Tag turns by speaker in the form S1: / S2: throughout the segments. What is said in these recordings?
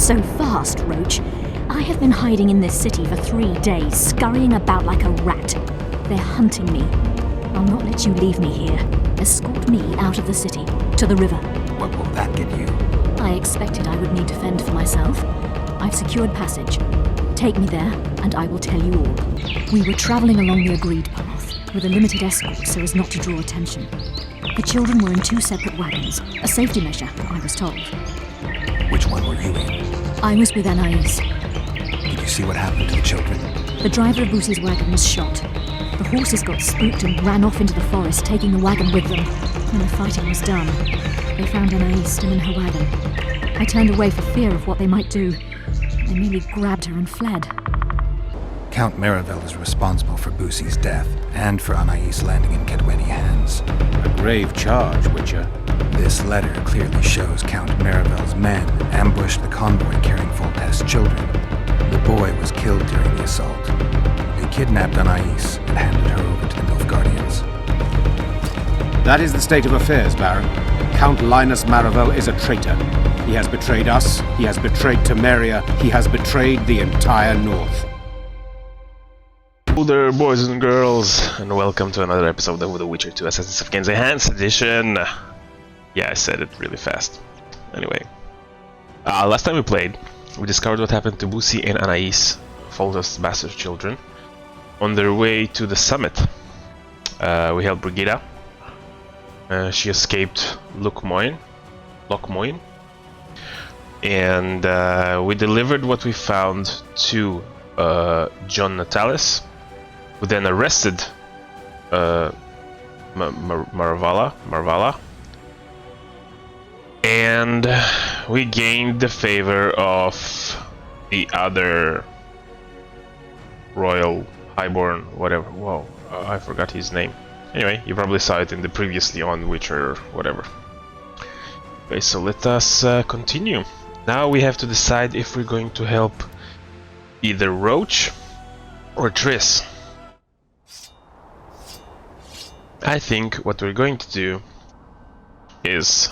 S1: so fast, Roach. I have been hiding in this city for 3 days, scurrying about like a rat. They're hunting me. I'll not let you leave me here. Escort me out of the city, to the river.
S2: What will that get you?
S1: I expected I would need to fend for myself. I've secured passage. Take me there, and I will tell you all. We were travelling along the agreed path, with a limited escort so as not to draw attention. The children were in 2 separate wagons, a safety measure, I was told.
S2: Which one were you in?
S1: I was with Anais.
S2: Did you see what happened to the children?
S1: The driver of Boosie's wagon was shot. The horses got spooked and ran off into the forest, taking the wagon with them. When the fighting was done, they found Anais still in her wagon. I turned away for fear of what they might do. They merely grabbed her and fled.
S2: Count Maravel is responsible for Boosie's death, and for Anais landing in Kedweni hands.
S3: A grave charge, Witcher.
S2: This letter clearly shows Count Maravel's men ambushed the convoy carrying Foltests' children. The boy was killed during the assault. They kidnapped Anais and handed her over to the Nilfgaardians.
S3: That is the state of affairs, Baron. Count Linus Maravel is a traitor. He has betrayed us, he has betrayed Temeria, he has betrayed the entire North.
S4: Hello there, boys and girls, and welcome to another episode of The Witcher 2 Assassins of King's Hands edition. Yeah, I said it really fast. Anyway, last time we played, we discovered what happened to Boosie and Anais, Foltests' bastard children, on their way to the summit. We helped Brigida. She escaped Lochmoin, and we delivered what we found to John Natalis, who then arrested Marvala, and we gained the favor of the other royal highborn, whatever. Whoa, I forgot his name. Anyway, you probably saw it in the previously on Witcher or whatever. Okay, so let us continue. Now we have to decide if we're going to help either Roach or Triss. I think what we're going to do is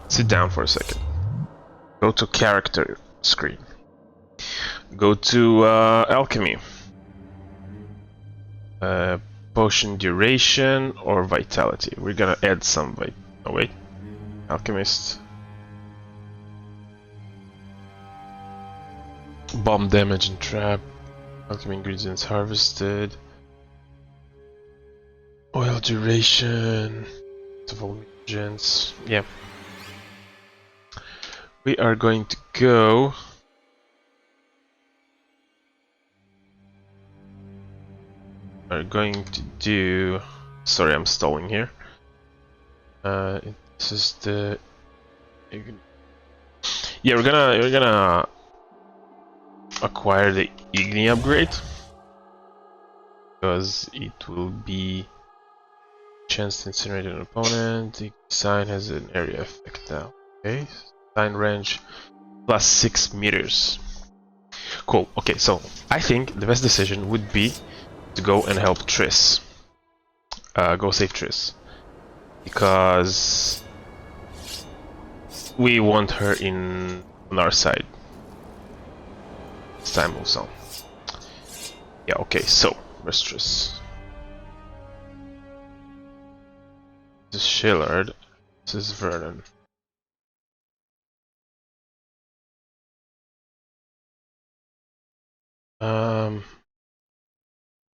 S4: sit down for a second. Go to character screen. Go to alchemy. Potion duration or vitality. We're gonna add some oh wait. Alchemist. Bomb damage and trap. Alchemy ingredients harvested. Oil duration. Agents. Yeah. We are going to go. Are going to do. Sorry, I'm stalling here. This is the. Yeah, we're gonna acquire the Igni upgrade because it will be chance to incinerate an opponent. The sign has an area effect now. Okay, sign range plus 6 meters. Cool. Okay, so I think the best decision would be to go and help Triss. Go save Triss, because we want her on our side. As time moves on. Yeah, okay, so where's Triss? This is Shillard. This is Vernon.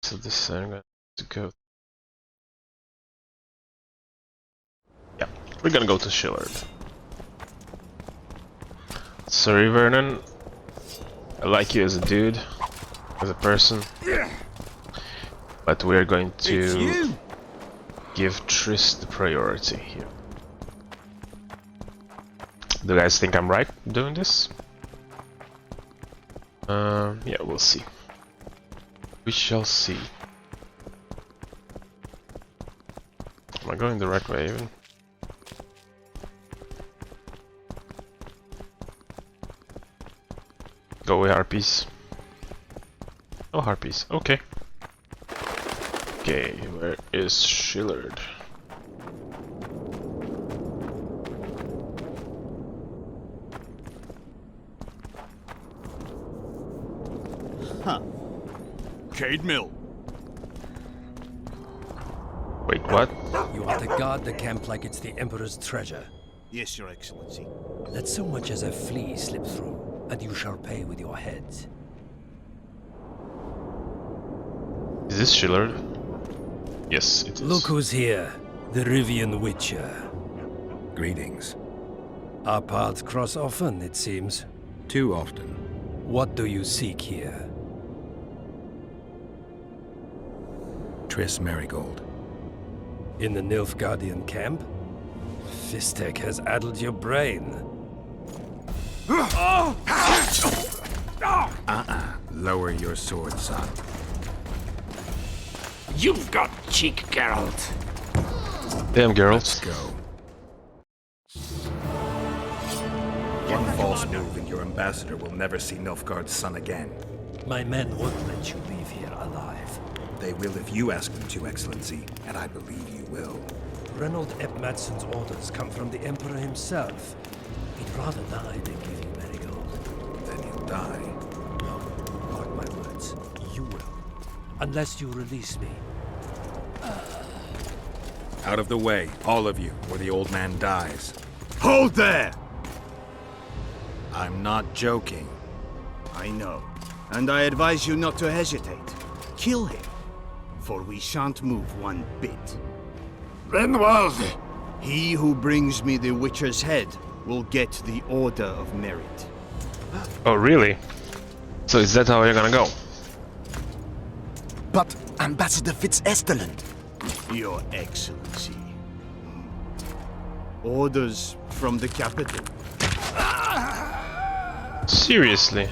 S4: So this I'm going to go. Yeah, we're gonna go to Shillard. Sorry, Vernon. I like you as a dude, as a person, but we're going to give Triss the priority here. Do you guys think I'm right doing this? Yeah, we'll see. We shall see. Am I going the right way even? Go away, harpies. Oh, harpies. Okay. Okay, where is Shillard?
S5: Cade Mill.
S4: Wait, what?
S6: You are to guard the camp like it's the Emperor's treasure.
S5: Yes, Your Excellency.
S6: Let so much as a flea slip through, and you shall pay with your heads.
S4: Is this Schiller? Yes, it is.
S6: Look who's here, the Rivian Witcher.
S2: Greetings.
S6: Our paths cross often, it seems.
S2: Too often.
S6: What do you seek here?
S2: Triss Marigold.
S6: In the Nilfgaardian camp? Fistek has addled your brain.
S2: Lower your sword, son.
S7: You've got cheek, Geralt.
S4: Damn, Geralt.
S2: Let's go. One false move and your ambassador will never see Nilfgaard's son again.
S6: My men won't let you leave here alive.
S2: They will if you ask them to, Excellency, and I believe you will.
S6: Reynold Ep Madsen's orders come from the Emperor himself. He'd rather die than give you Marigold.
S2: Then he'll die.
S6: No, mark my words. You will. Unless you release me.
S2: Out of the way, all of you, or the old man dies.
S5: Hold there!
S2: I'm not joking.
S5: I know. And I advise you not to hesitate. Kill him. For we shan't move one bit.
S7: Renwald!
S5: He who brings me the Witcher's head will get the Order of Merit.
S4: Oh, really? So is that how you're gonna go?
S8: But Ambassador Fitzesteland.
S5: Your Excellency. Orders from the capital.
S4: Seriously?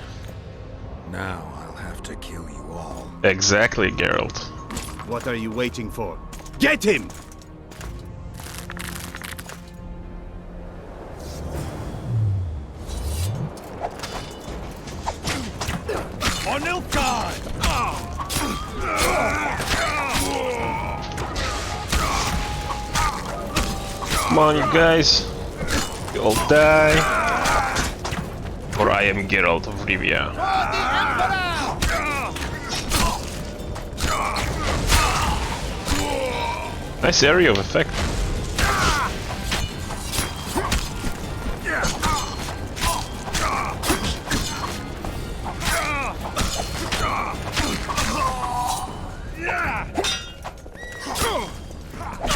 S2: Now I'll have to kill you all.
S4: Exactly, Geralt.
S5: What are you waiting for? Get him! On Nilfgaard!
S4: Come on, you guys. You all die. Or I am Geralt of Rivia. Nice area of effect.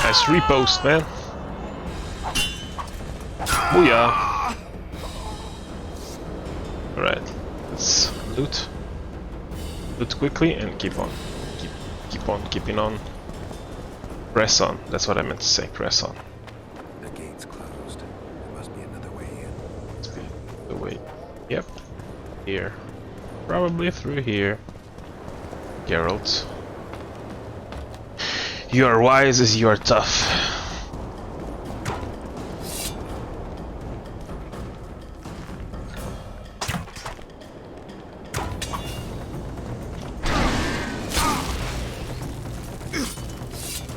S4: Nice repost, man. Booyah. Alright, let's loot. Loot quickly and keep on. Keep on keeping on. Press on, that's what I meant to say, press on.
S2: The gate's closed. There must be another way in.
S4: The way. Yep. Here. Probably through here. Geralt. You are wise as you are tough.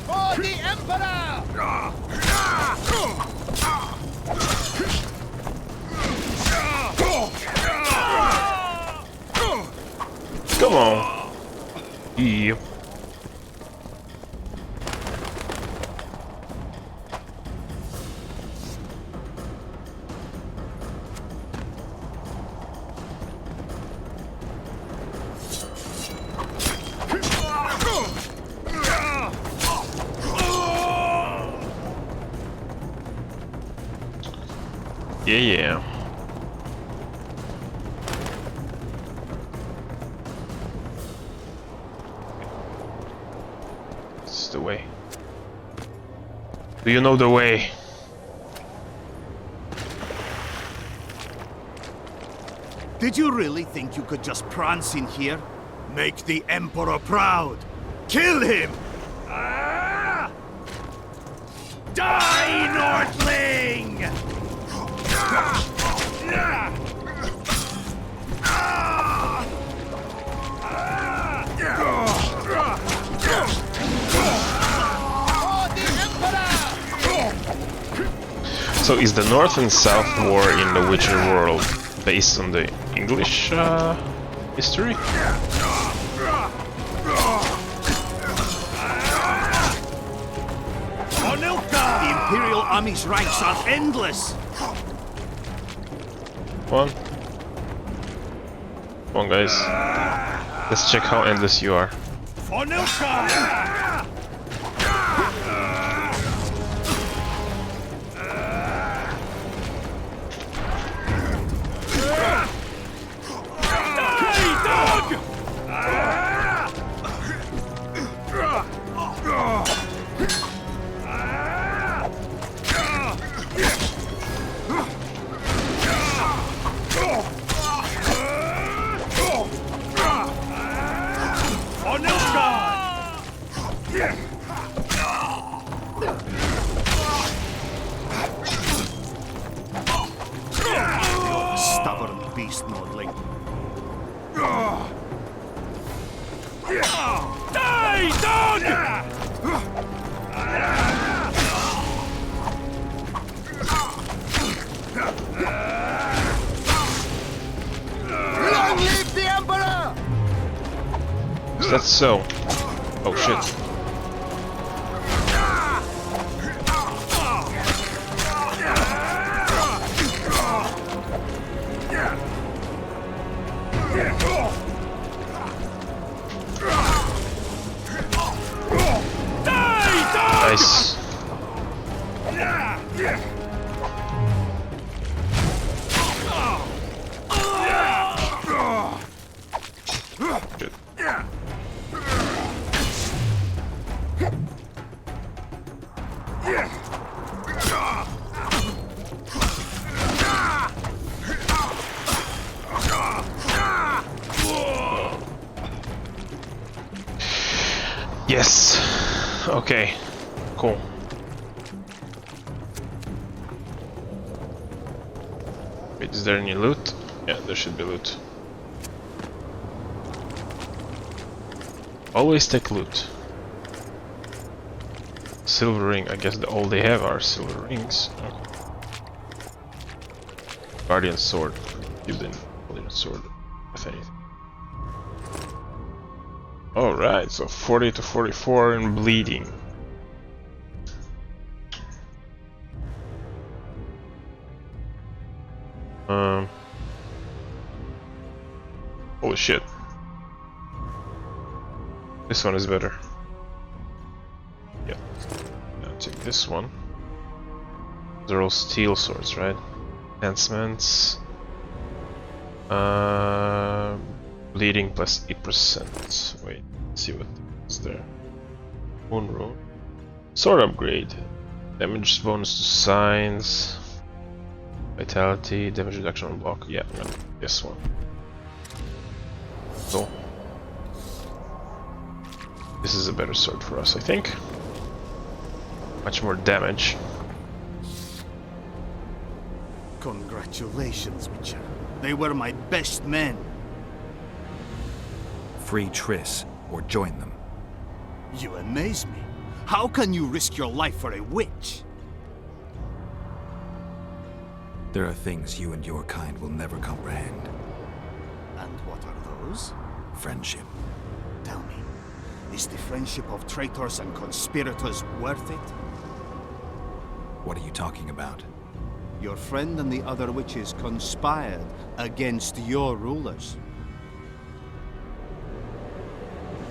S5: For the Emperor!
S4: Come on. Yep. Yeah. This is the way. Do you know the way?
S5: Did you really think you could just prance in here? Make the Emperor proud! Kill him! Ah! Die, Nordling!
S4: So is the North and South War in the Witcher world based on the English history?
S5: army's ranks are endless.
S4: Come on. Come on, guys. Let's check how endless you are.
S5: For Nilfgaard! Stubborn beast, Nordling. Die, dog!
S8: Long live the Emperor!
S4: Is that so? Oh shit. Nice. Good. Yes. Okay. Cool. Wait, is there any loot? Yeah, there should be loot. Always take loot. Silver ring. I guess all they have are silver rings. Okay. Guardian sword. Give them Guardian sword, if anything. Alright, so 40 to 44 in bleeding. Holy shit. This one is better. Yeah. Now take this one. They're all steel swords, right? Enhancements. Bleeding plus 8%. Wait, let's see what is there. Moon rune. Sword upgrade. Damage bonus to signs. Vitality, damage reduction on block. Yeah, I'm gonna pick this one. So this is a better sword for us, I think. Much more damage.
S5: Congratulations, Witcher. They were my best men.
S2: Free Triss, or join them.
S5: You amaze me. How can you risk your life for a witch?
S2: There are things you and your kind will never comprehend.
S5: And what are those?
S2: Friendship.
S5: Tell me, is the friendship of traitors and conspirators worth it?
S2: What are you talking about?
S5: Your friend and the other witches conspired against your rulers.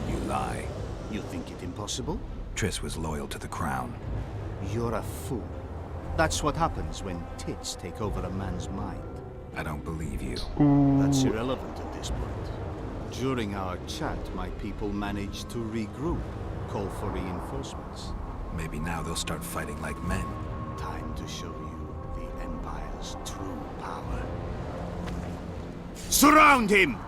S2: You lie.
S5: You think it impossible?
S2: Triss was loyal to the crown.
S5: You're a fool. That's what happens when tits take over a man's mind.
S2: I don't believe you.
S5: That's irrelevant at this point. During our chat, my people managed to regroup, call for reinforcements.
S2: Maybe now they'll start fighting like men.
S5: Time to show you the Empire's true power. Surround him!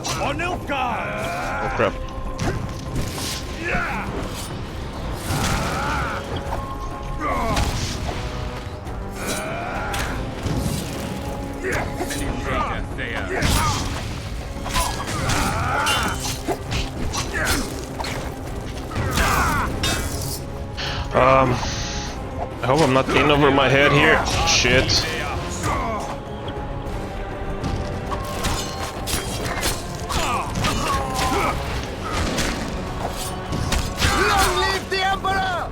S5: For Nilfgaard!
S4: Oh crap. I hope I'm not in over my head here. Shit.
S8: Long live the Emperor!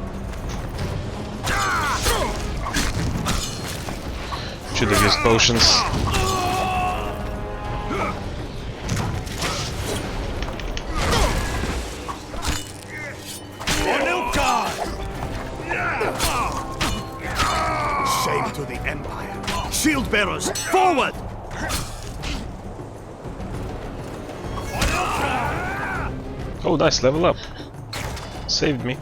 S4: Should have used potions.
S5: Shame to the Empire. Shield bearers, forward!
S4: Oh, nice, level up. Saved me.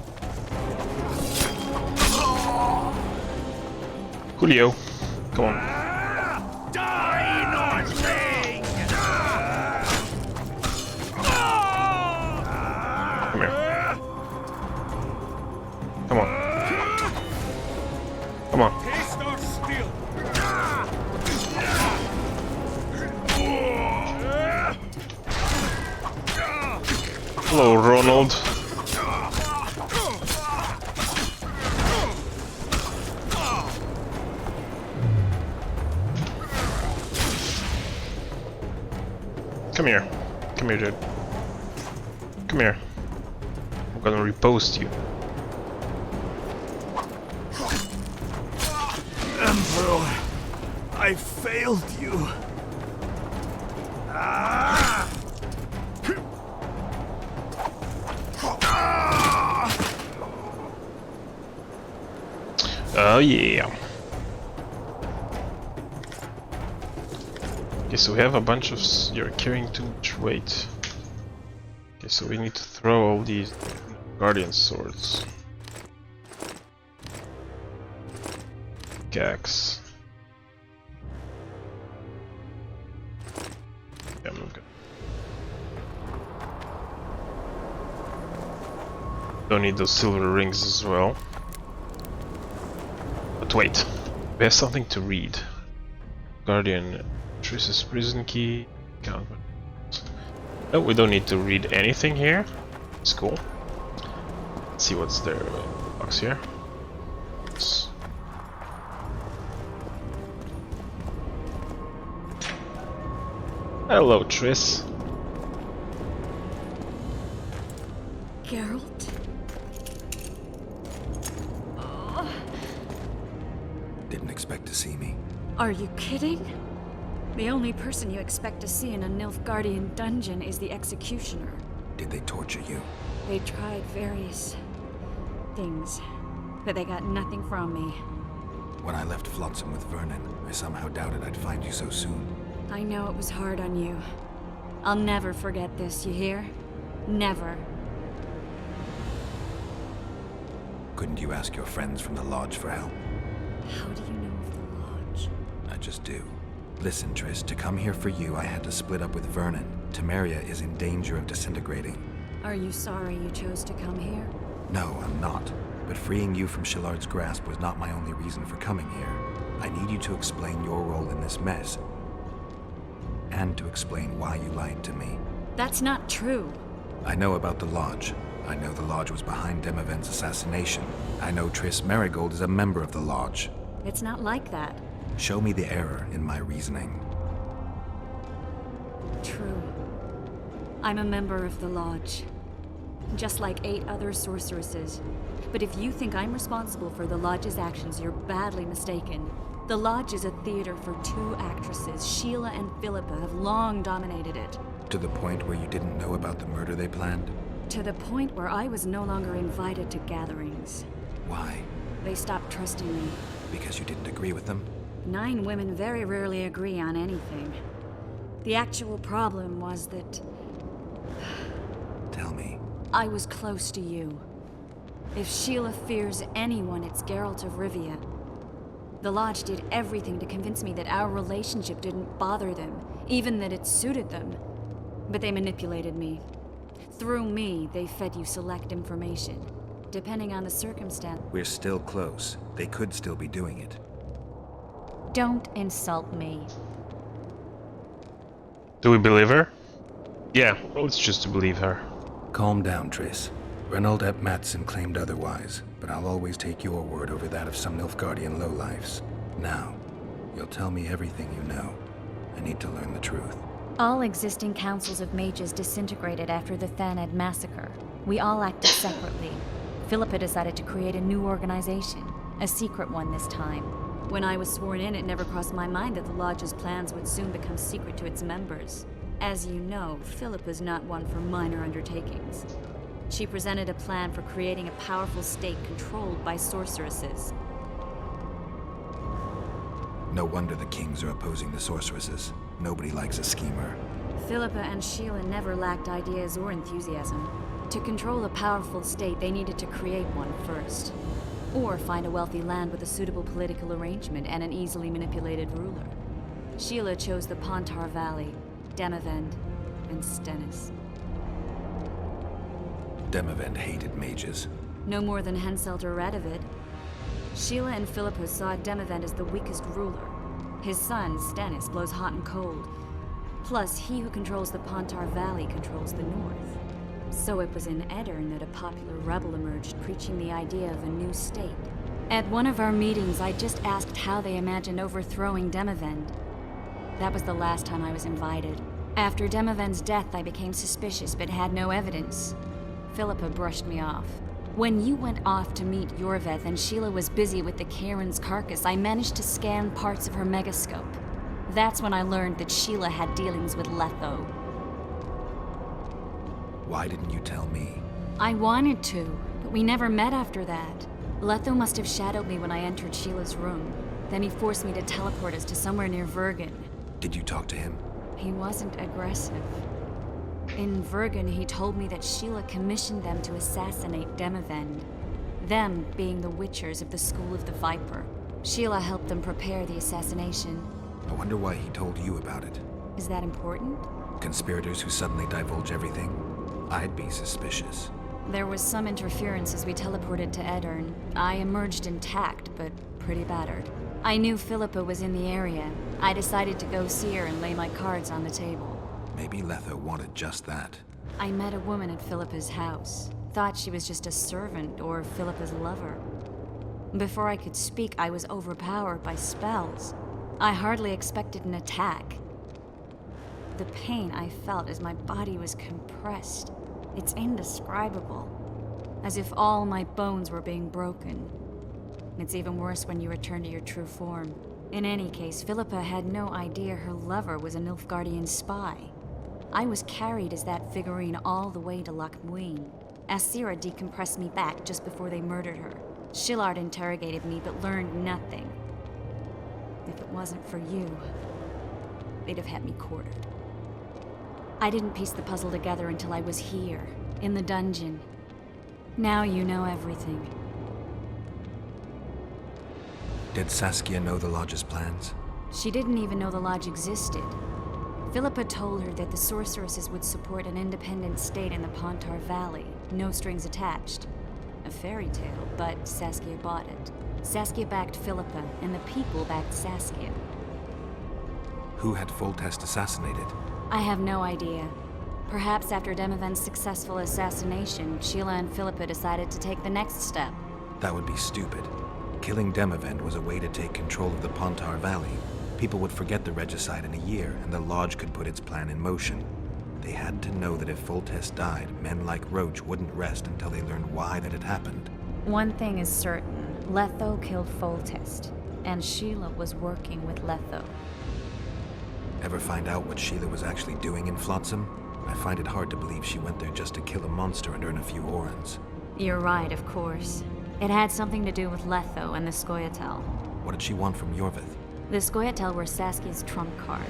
S4: Julio, come on.
S5: Die, Northling!
S4: Come here. Come on. Come on.
S5: Taste our steel!
S4: Hello, Ronald. Come here. Come here, dude. Come here. I'm gonna repost you.
S5: Emperor, I failed you.
S4: Oh yeah. Okay, so we have a bunch of... You're carrying too much weight. Okay, so we need to throw all these guardian swords. Gax. Yeah, I'm good. Don't need those silver rings as well. But wait, we have something to read. Guardian, Triss's prison key, count. No, we don't need to read anything here. It's cool. Let's see what's there. Box here. It's... Hello, Triss.
S1: Geralt?
S2: Didn't expect to see me.
S1: Are you kidding? The only person you expect to see in a Nilfgaardian dungeon is the executioner.
S2: Did they torture you?
S1: They tried various things, but they got nothing from me.
S2: When I left Flotsam with Vernon, I somehow doubted I'd find you so soon.
S1: I know it was hard on you. I'll never forget this, you hear? Never.
S2: Couldn't you ask your friends from the Lodge for help?
S1: How do you know of the Lodge?
S2: I just do. Listen, Triss, to come here for you, I had to split up with Vernon. Temeria is in danger of disintegrating.
S1: Are you sorry you chose to come here?
S2: No, I'm not. But freeing you from Shillard's grasp was not my only reason for coming here. I need you to explain your role in this mess. And to explain why you lied to me.
S1: That's not true.
S2: I know about the Lodge. I know the Lodge was behind Demavend's assassination. I know Triss Marigold is a member of the Lodge.
S1: It's not like that.
S2: Show me the error in my reasoning.
S1: True. I'm a member of the Lodge. Just like 8 other sorceresses. But if you think I'm responsible for the Lodge's actions, you're badly mistaken. The Lodge is a theater for 2 actresses. Sheila and Philippa have long dominated it.
S2: To the point where you didn't know about the murder they planned?
S1: To the point where I was no longer invited to gatherings.
S2: Why?
S1: They stopped trusting me.
S2: Because you didn't agree with them?
S1: 9 women very rarely agree on anything. The actual problem was that
S2: Tell me.
S1: I was close to you. If Sheila fears anyone, it's Geralt of Rivia. The Lodge did everything to convince me that our relationship didn't bother them, even that it suited them. But they manipulated me. Through me, they fed you select information. Depending on the circumstance.
S2: We're still close. They could still be doing it.
S1: Don't insult me.
S4: Do we believe her? Yeah, well, let's choose to believe her.
S2: Calm down, Triss. Reynold ep Matson claimed otherwise, but I'll always take your word over that of some Nilfgaardian lowlifes. Now, you'll tell me everything you know. I need to learn the truth.
S1: All existing councils of mages disintegrated after the Thaned massacre. We all acted separately. Philippa decided to create a new organization, a secret one this time.
S9: When I was sworn in, it never crossed my mind that the Lodge's plans would soon become secret to its members. As you know, Philippa's not one for minor undertakings. She presented a plan for creating a powerful state controlled by sorceresses.
S2: No wonder the kings are opposing the sorceresses. Nobody likes a schemer.
S9: Philippa and Sheila never lacked ideas or enthusiasm. To control a powerful state, they needed to create one first. Or find a wealthy land with a suitable political arrangement and an easily manipulated ruler. Sheila chose the Pontar Valley, Demavend, and Stennis.
S2: Demavend hated mages.
S9: No more than Henselt or Radovid. Sheila and Philippa saw Demavend as the weakest ruler. His son, Stennis, blows hot and cold. Plus, he who controls the Pontar Valley controls the north. So it was in Edirn that a popular rebel emerged, preaching the idea of a new state. At one of our meetings, I just asked how they imagined overthrowing Demavend. That was the last time I was invited. After Demavend's death, I became suspicious, but had no evidence. Philippa brushed me off. When you went off to meet Yorveth and Sheila was busy with the Karen's carcass, I managed to scan parts of her megascope. That's when I learned that Sheila had dealings with Letho.
S2: Why didn't you tell me?
S9: I wanted to, but we never met after that. Letho must have shadowed me when I entered Sheila's room. Then he forced me to teleport us to somewhere near Vergen.
S2: Did you talk to him?
S9: He wasn't aggressive. In Vergen, he told me that Sheila commissioned them to assassinate Demavend. Them being the Witchers of the School of the Viper. Sheila helped them prepare the assassination.
S2: I wonder why he told you about it.
S9: Is that important?
S2: Conspirators who suddenly divulge everything? I'd be suspicious.
S9: There was some interference as we teleported to Edirn. I emerged intact, but pretty battered. I knew Philippa was in the area. I decided to go see her and lay my cards on the table.
S2: Maybe Letho wanted just that.
S9: I met a woman at Philippa's house. Thought she was just a servant or Philippa's lover. Before I could speak, I was overpowered by spells. I hardly expected an attack. The pain I felt as my body was compressed. It's indescribable. As if all my bones were being broken. It's even worse when you return to your true form. In any case, Philippa had no idea her lover was a Nilfgaardian spy. I was carried as that figurine all the way to Loch Muin. Asira decompressed me back just before they murdered her. Shillard interrogated me but learned nothing. If it wasn't for you, they'd have had me quartered. I didn't piece the puzzle together until I was here, in the dungeon. Now you know everything.
S2: Did Saskia know the Lodge's plans?
S9: She didn't even know the Lodge existed. Philippa told her that the sorceresses would support an independent state in the Pontar Valley, no strings attached. A fairy tale, but Saskia bought it. Saskia backed Philippa, and the people backed Saskia.
S2: Who had Foltest assassinated?
S9: I have no idea. Perhaps after Demavend's successful assassination, Sheila and Philippa decided to take the next step.
S2: That would be stupid. Killing Demavend was a way to take control of the Pontar Valley. People would forget the regicide in a year, and the Lodge could put its plan in motion. They had to know that if Foltest died, men like Roach wouldn't rest until they learned why that had happened.
S9: One thing is certain. Letho killed Foltest, and Sheila was working with Letho.
S2: Ever find out what Sheila was actually doing in Flotsam? I find it hard to believe she went there just to kill a monster and earn a few orans.
S9: You're right, of course. It had something to do with Letho and the Scoia'tael.
S2: What did she want from Yorveth?
S9: The Scoia'tael were Saskia's trump card.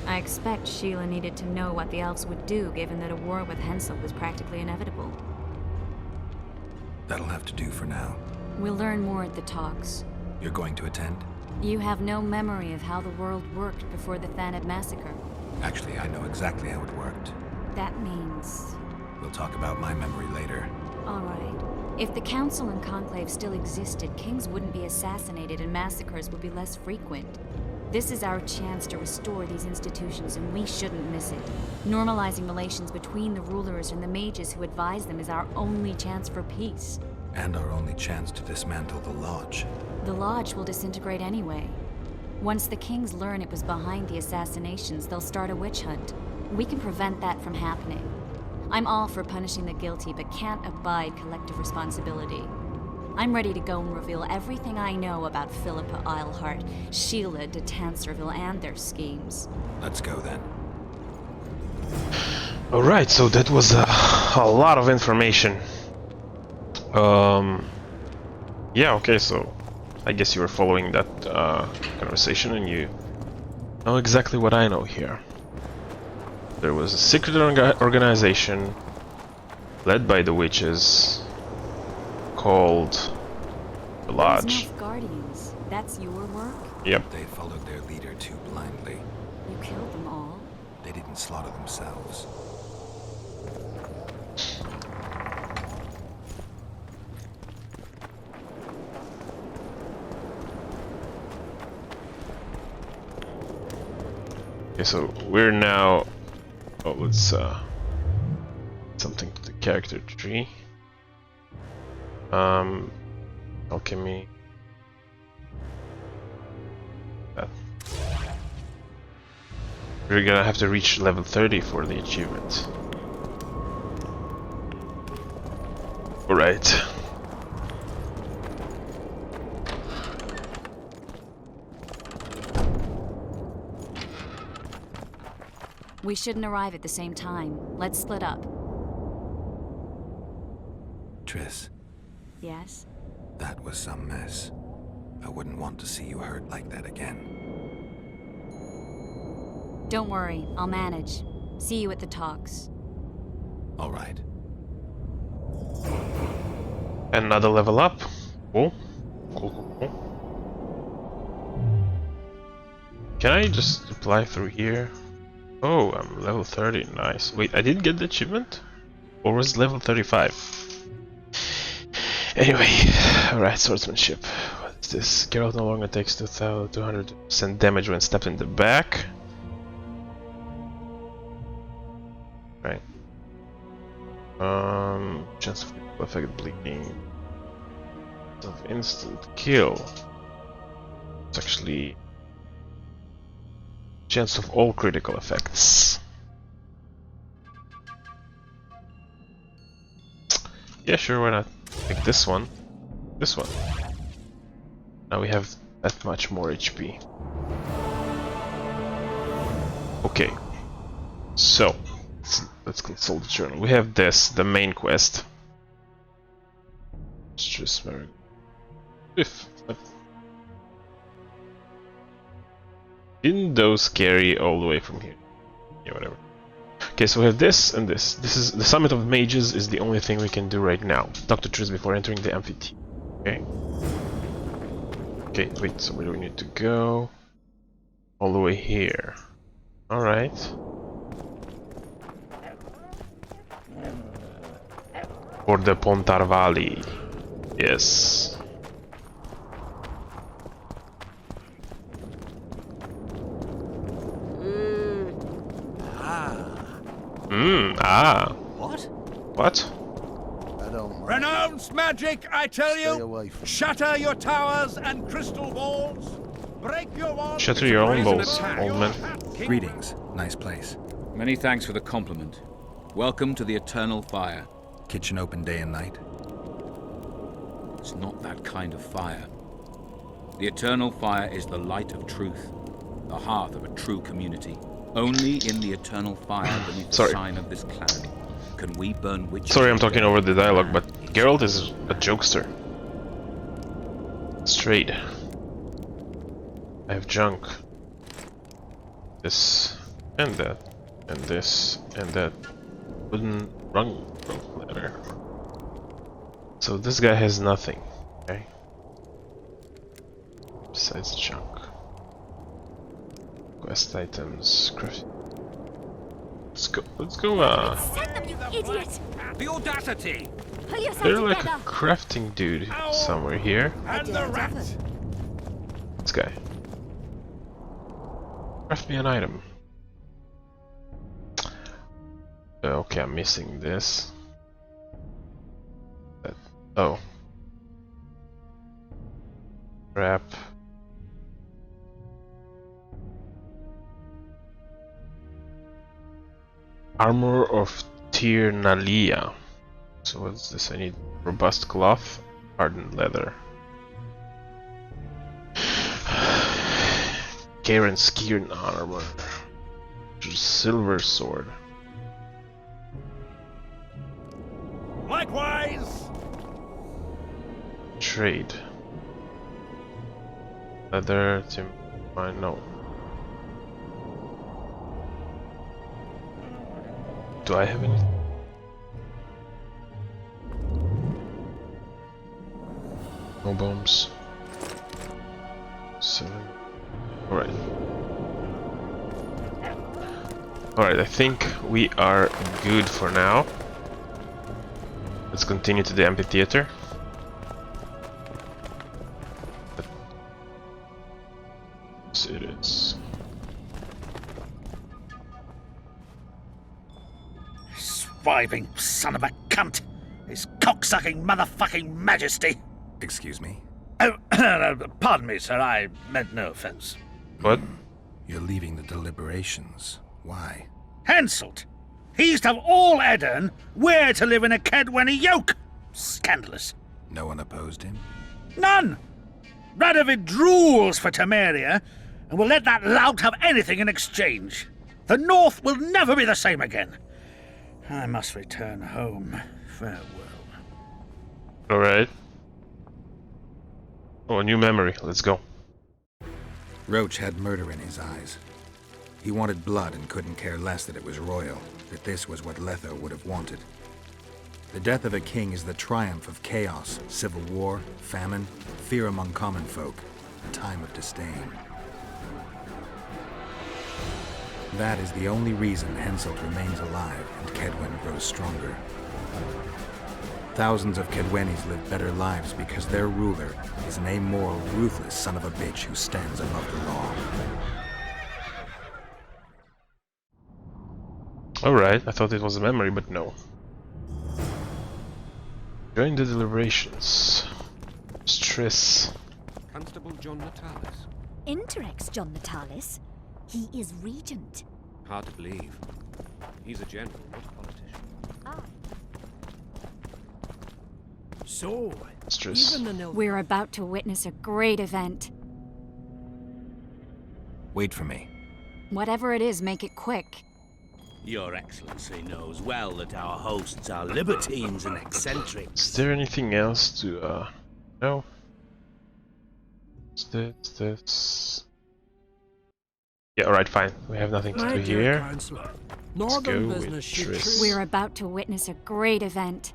S9: I expect Sheila needed to know what the elves would do, given that a war with Henselt was practically inevitable.
S2: That'll have to do for now.
S9: We'll learn more at the talks.
S2: You're going to attend?
S9: You have no memory of how the world worked before the Thanad massacre.
S2: Actually, I know exactly how it worked.
S9: That means...
S2: We'll talk about my memory later.
S9: All right. If the Council and Conclave still existed, kings wouldn't be assassinated and massacres would be less frequent. This is our chance to restore these institutions, and we shouldn't miss it. Normalizing relations between the rulers and the mages who advise them is our only chance for peace.
S2: And our only chance to dismantle the Lodge.
S9: The Lodge will disintegrate anyway. Once the kings learn it was behind the assassinations, they'll start a witch hunt. We can prevent that from happening. I'm all for punishing the guilty, but can't abide collective responsibility. I'm ready to go and reveal everything I know about Philippa Eilhart, Sheila de Tanserville, and their schemes.
S2: Let's go then.
S4: Alright, so that was a lot of information. Yeah, okay, so I guess you were following that conversation and you know exactly what I know here. There was a secret organization led by the witches called the Lodge.
S9: Guardians. That's your work?
S4: Yep.
S2: They followed their leader too blindly.
S9: You killed them all?
S2: They didn't slaughter themselves.
S4: Okay, so we're now... Oh, let's something to the character tree. Alchemy. That. We're gonna have to reach level 30 for the achievement. Alright.
S9: We shouldn't arrive at the same time. Let's split up.
S2: Triss,
S9: Yes?
S2: that was some mess. I wouldn't want to see you hurt like that again.
S9: Don't worry, I'll manage. See you at the talks.
S2: All right.
S4: Another level up. Cool. Cool. Can I just apply through here? Oh, I'm level 30. Nice. Wait, I didn't get the achievement? Or was it level 35? Anyway, alright, swordsmanship. What's this? Geralt no longer takes 200% damage when stabbed in the back. Right. Chance of critical effect bleeding. Of instant kill. It's actually chance of all critical effects. Yeah, sure, why not? Like this one. This one. Now we have that much more HP. Okay. So, let's consult the journal. We have this, the main quest. It's just very... Didn't those carry all the way from here? Yeah, whatever. Okay, so we have this and this. This is the Summit of Mages is the only thing we can do right now. Talk to Triss before entering the amphitheater. Okay. Okay, wait, so where do we need to go? All the way here. Alright. For the Pontar Valley. Yes. What?
S10: I don't mind.
S5: Renounce magic, I tell
S10: Stay
S5: you!
S10: away from me.
S5: Shatter your towers and crystal walls! Break your walls!
S4: Shatter your own balls, old man.
S2: Greetings. Nice place.
S11: Many thanks for the compliment. Welcome to the Eternal Fire.
S2: Kitchen open day and night.
S11: It's not that kind of fire. The Eternal Fire is the light of truth, the hearth of a true community. Only in the Eternal Fire beneath the sign of this clan can we burn witches.
S4: Sorry, I'm talking over the dialogue, but Geralt is a jokester. Straight. I have junk. This and that and this and that. Wooden rung ladder. So this guy has nothing. Okay. Besides junk. Quest items. Craft. Let's go,
S1: Send them, you idiot!
S7: The audacity!
S1: Pull yourself
S4: There's like a
S1: together!
S4: crafting dude somewhere here.
S5: And the rat!
S4: This guy. Craft me an item. Okay, I'm missing this. Oh. Crap. Armor of Tirnalia. So what's this? I need robust cloth Hardened leather. Karen Skirn armor. Silver sword.
S5: Likewise.
S4: Trade. Leather to no. Do I have any? No bombs. 7. Alright. Alright, I think we are good for now. Let's continue to the amphitheater. Yes, it is.
S7: Swiving son of a cunt! His cocksucking motherfucking majesty!
S2: Excuse me?
S7: Oh, pardon me, sir, I meant no offense.
S4: What?
S2: You're leaving the deliberations. Why?
S7: Henselt! He used to have all Edirn where to live in a Kedwenny yoke! Scandalous.
S2: No one opposed him?
S7: None! Radovid drools for Temeria, and will let that lout have anything in exchange. The North will never be the same again. I must return home. Farewell.
S4: Alright. Oh, a new memory. Let's go.
S2: Roach had murder in his eyes. He wanted blood and couldn't care less that it was royal, that this was what Letho would have wanted. The death of a king is the triumph of chaos, civil war, famine, fear among common folk, a time of disdain. That is the only reason Henselt remains alive and Kedwen grows stronger. Thousands of Kedwennies live better lives because their ruler is an amoral, ruthless son of a bitch who stands above the law.
S4: Alright, I thought it was a memory, but no. Join the deliberations. Triss.
S3: Constable John Natalis.
S1: Interex John Natalis. He is regent.
S3: Hard to believe. He's a general, not a politician.
S6: So,
S4: Triss.
S6: even the
S9: We're about to witness a great event.
S2: Wait for me.
S9: Whatever it is, make it quick.
S12: Your Excellency knows well that our hosts are libertines and eccentrics.
S4: Is there anything else to, no? This. Yeah, alright, fine. We have nothing to do here. Let's go with Triss.
S9: We're about to witness a great event.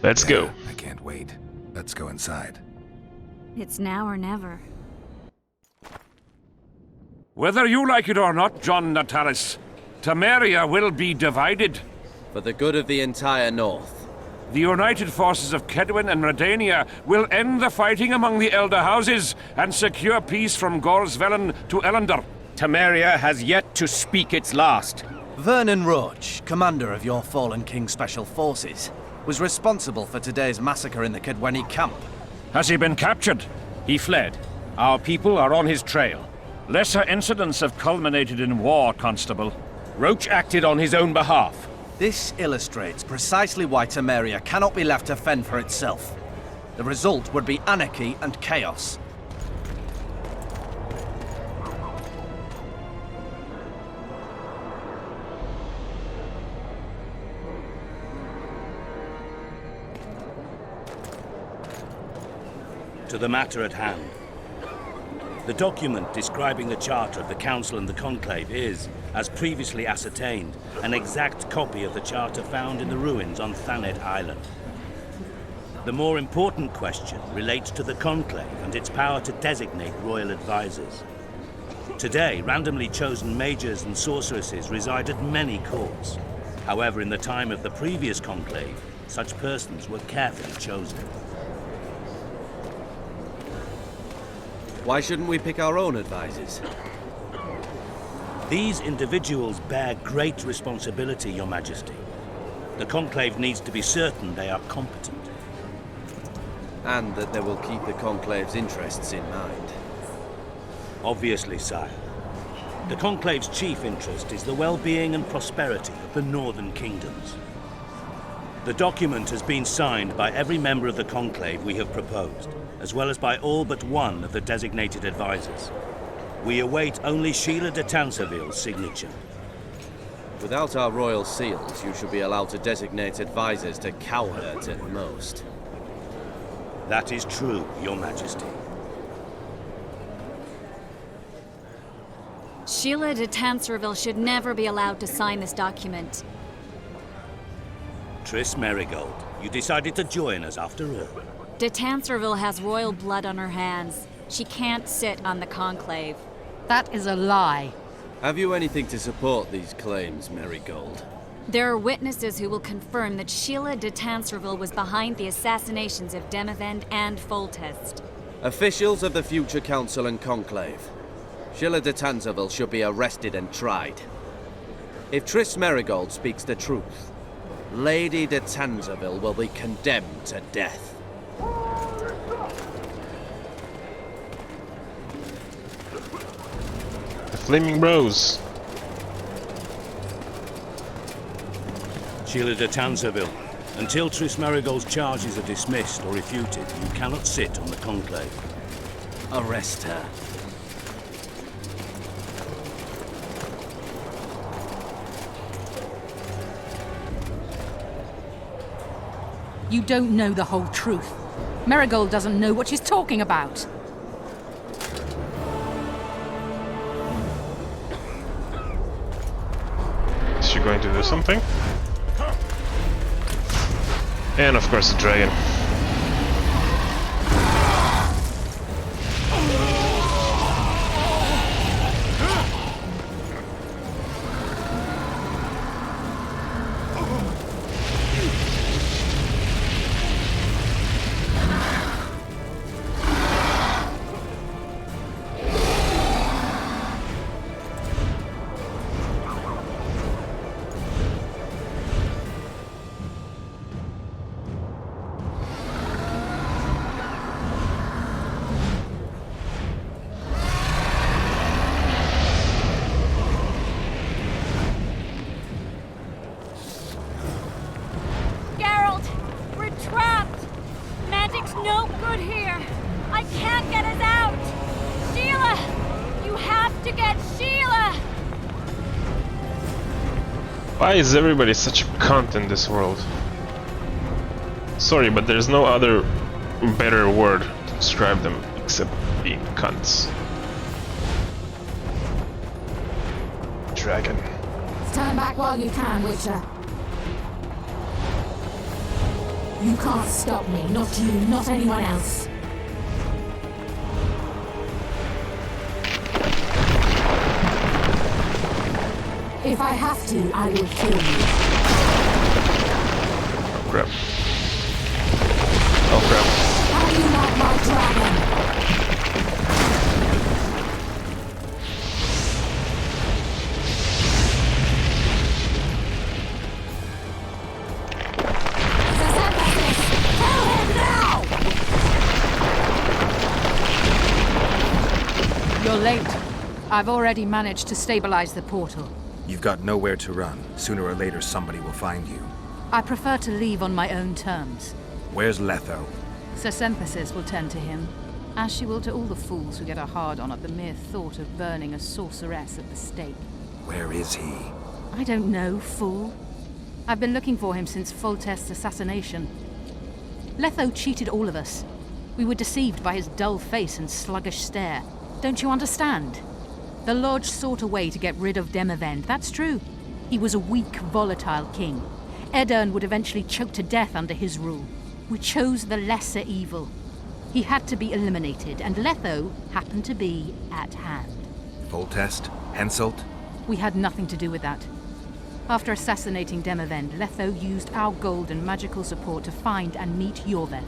S4: Let's go.
S2: I can't wait. Let's go inside.
S9: It's now or never.
S7: Whether you like it or not, John Natalis, Temeria will be divided.
S12: For the good of the entire North.
S7: The united forces of Kedwen and Redania will end the fighting among the Elder Houses and secure peace from Gorsvelen to Ellendar. Temeria has yet to speak its last.
S8: Vernon Roach, commander of your fallen King's Special Forces, was responsible for today's massacre in the Kedwenny camp.
S7: Has he been captured? He fled. Our people are on his trail. Lesser incidents have culminated in war, Constable. Roach acted on his own behalf.
S8: This illustrates precisely why Temeria cannot be left to fend for itself. The result would be anarchy and chaos.
S12: To the matter at hand. The document describing the charter of the Council and the Conclave is, as previously ascertained, an exact copy of the charter found in the ruins on Thanet Island. The more important question relates to the Conclave and its power to designate royal advisors. Today, randomly chosen mages and sorceresses reside at many courts. However, in the time of the previous Conclave, such persons were carefully chosen.
S8: Why shouldn't we pick our own advisors?
S12: These individuals bear great responsibility, Your Majesty. The Conclave needs to be certain they are competent.
S8: And that they will keep the Conclave's interests in mind.
S12: Obviously, sire. The Conclave's chief interest is the well-being and prosperity of the northern kingdoms. The document has been signed by every member of the Conclave we have proposed, as well as by all but one of the designated advisors. We await only Sheila de Tanserville's signature.
S13: Without our royal seals, you should be allowed to designate advisors to cowherds at most.
S12: That is true, Your Majesty.
S9: Sheila de Tanserville should never be allowed to sign this document.
S12: Triss Merigold, you decided to join us after all.
S9: De Tanserville has royal blood on her hands. She can't sit on the Conclave.
S14: That is a lie.
S13: Have you anything to support these claims, Merigold?
S9: There are witnesses who will confirm that Sheila de Tanserville was behind the assassinations of Demavend and Foltests.
S13: Officials of the future Council and Conclave. Sheila de Tanserville should be arrested and tried. If Triss Merigold speaks the truth, Lady de Tanserville will be condemned to death.
S4: The Flaming Bros.
S12: Sheila de Tanserville, until Triss Merigold's charges are dismissed or refuted, you cannot sit on the Conclave.
S13: Arrest her.
S14: You don't know the whole truth. Merigold doesn't know what she's talking about.
S4: Is she going to do something? And of course the dragon.
S9: Geralt! We're trapped! Magic's no good here! I can't get us out! Sheila! You have to get Sheila!
S4: Why is everybody such a cunt in this world? Sorry, but there's no other better word to describe them except being cunts. Dragon.
S1: Stand back while you can, Witcher. You can't stop me, not you, not anyone else. If I have to, I will kill you.
S4: Oh crap. Oh crap.
S1: How do you like my dragon?
S14: You're late. I've already managed to stabilize the portal.
S2: You've got nowhere to run. Sooner or later, somebody will find you.
S14: I prefer to leave on my own terms.
S2: Where's Letho?
S14: Sesemphasis will tend to him, as she will to all the fools who get a hard-on at the mere thought of burning a sorceress at the stake.
S2: Where is he?
S14: I don't know, fool. I've been looking for him since Foltests' assassination. Letho cheated all of us. We were deceived by his dull face and sluggish stare. Don't you understand? The Lodge sought a way to get rid of Demavend, that's true. He was a weak, volatile king. Edirn would eventually choke to death under his rule. We chose the lesser evil. He had to be eliminated, and Letho happened to be at hand.
S2: Foltest? Henselt?
S14: We had nothing to do with that. After assassinating Demavend, Letho used our gold and magical support to find and meet Yorveth.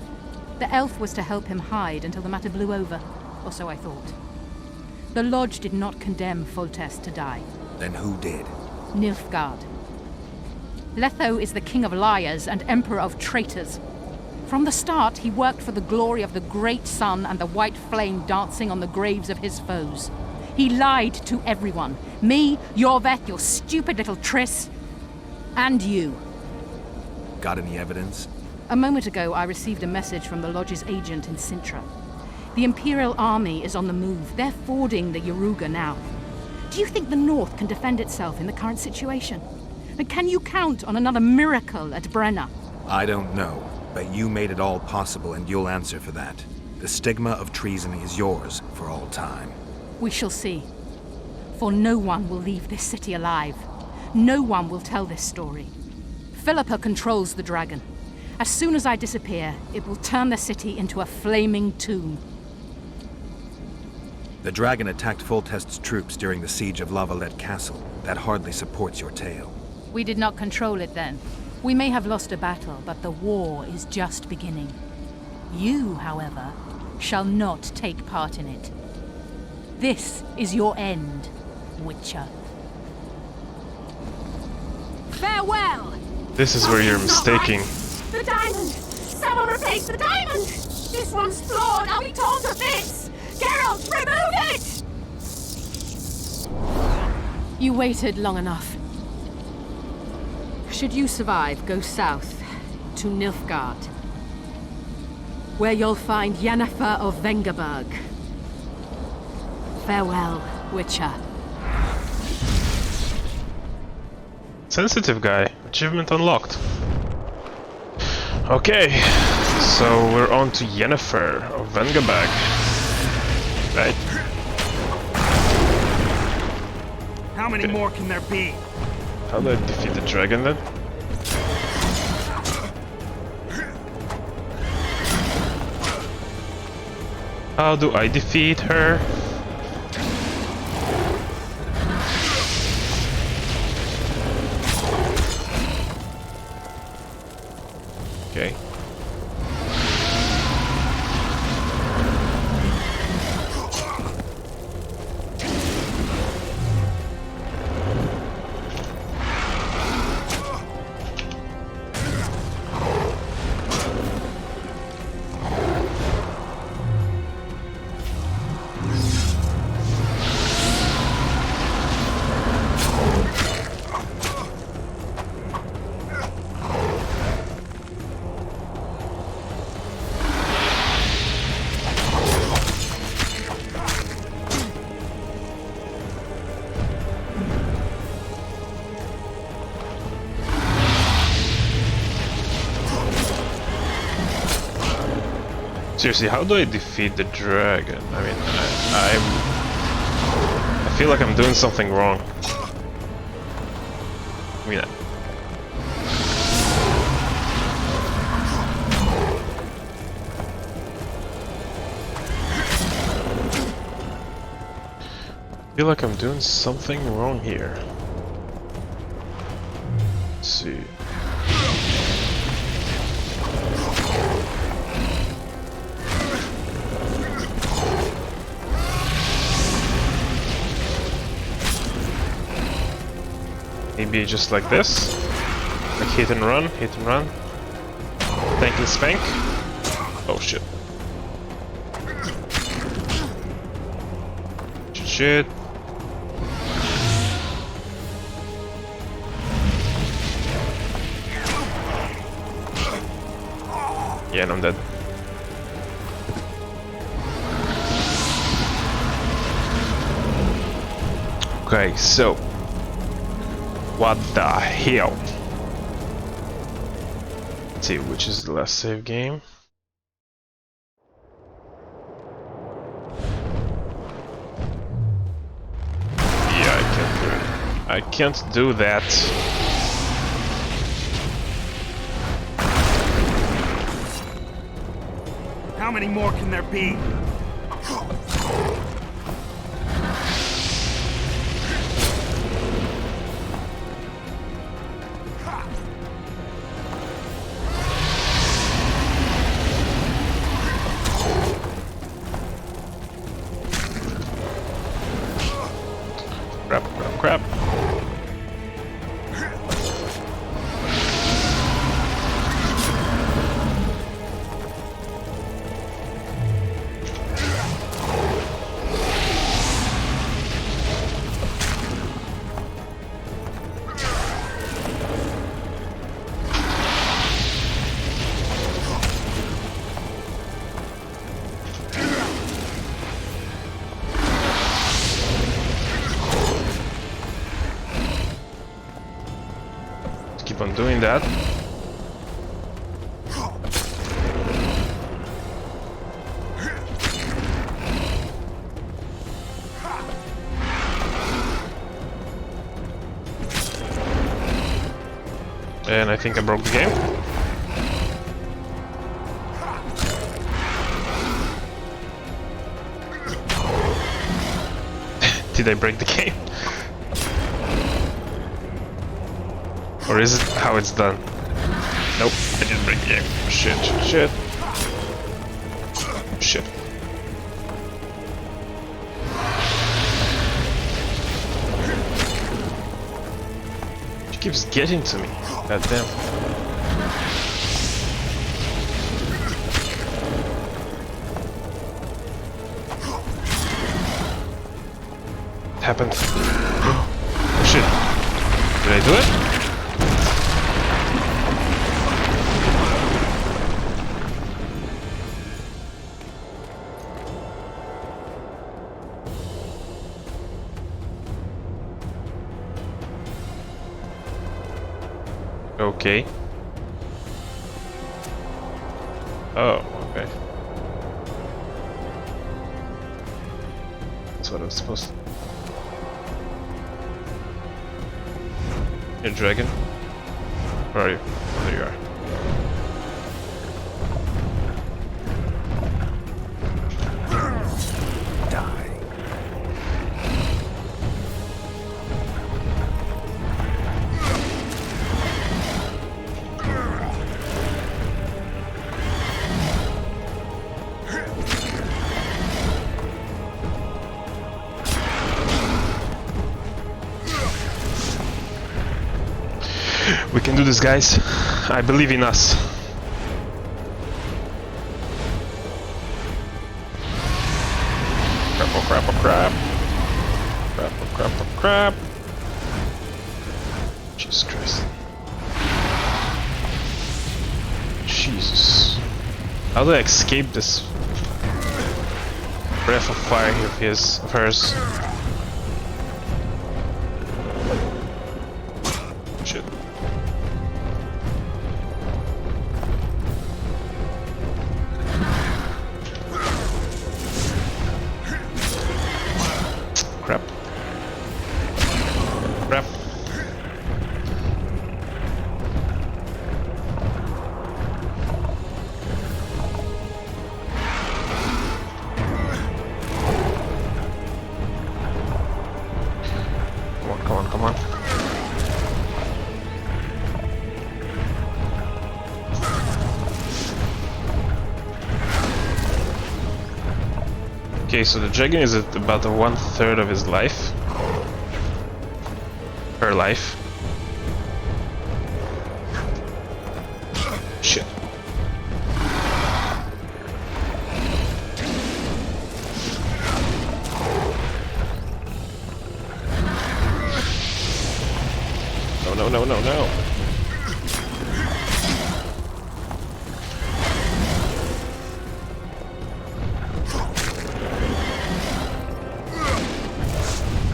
S14: The elf was to help him hide until the matter blew over, or so I thought. The Lodge did not condemn Foltest to die.
S2: Then who did?
S14: Nilfgaard. Letho is the king of liars and emperor of traitors. From the start, he worked for the glory of the great sun and the white flame dancing on the graves of his foes. He lied to everyone. Me, Yorveth, your stupid little Triss, and you.
S2: Got any evidence?
S14: A moment ago, I received a message from the Lodge's agent in Sintra. The Imperial Army is on the move. They're fording the Yaruga now. Do you think the North can defend itself in the current situation? And can you count on another miracle at Brenna?
S2: I don't know, but you made it all possible and you'll answer for that. The stigma of treason is yours for all time.
S14: We shall see. For no one will leave this city alive. No one will tell this story. Philippa controls the dragon. As soon as I disappear, it will turn the city into a flaming tomb.
S2: The dragon attacked Foltests' troops during the siege of La Valette Castle. That hardly supports your tale.
S14: We did not control it then. We may have lost a battle, but the war is just beginning. You, however, shall not take part in it. This is your end, Witcher. Farewell!
S4: This is where you're mistaking.
S15: The diamond! Someone replace the diamond! This one's flawed! I'll be torn to bits! Geralt, remove it!
S14: You waited long enough. Should you survive, go south to Nilfgaard, where you'll find Yennefer of Vengerberg. Farewell, Witcher.
S4: Sensitive guy. Achievement unlocked. Okay, so we're on to Yennefer of Vengerberg. Right.
S16: How many more can there be?
S4: How do I defeat the dragon then? How do I defeat her? Okay. Seriously, how do I defeat the dragon? I mean, I feel like I'm doing something wrong. I mean, I feel like I'm doing something wrong here. Let's see. Maybe just like this. Like hit and run, Thank and spank. Oh shit. Shit. Yeah, and I'm dead. Okay, so what the hell? Let's see, which is the last save game? Yeah, I can't do it. I can't do that.
S16: How many more can there be?
S4: Crap. on doing that. And I think I broke the game. Did I break the game? Or is it how it's done? Nope, I didn't break the game. Shit, shit, shit. Shit. She keeps getting to me. God damn. It happened. Oh shit. Did I do it? Okay. Oh, okay. That's what I was supposed to... You're dragon? Where are you? Oh, there you are. We can do this, guys. I believe in us. Crap, oh crap, oh crap. Crap, oh crap, oh crap. Jesus Christ. Jesus. How do I escape this breath of fire of hers? Shit. Crap. Crap. Come on, come on, come on. Okay, so the dragon is at about 1/3 of his life. Her life. Shit. No, no, no, no, no.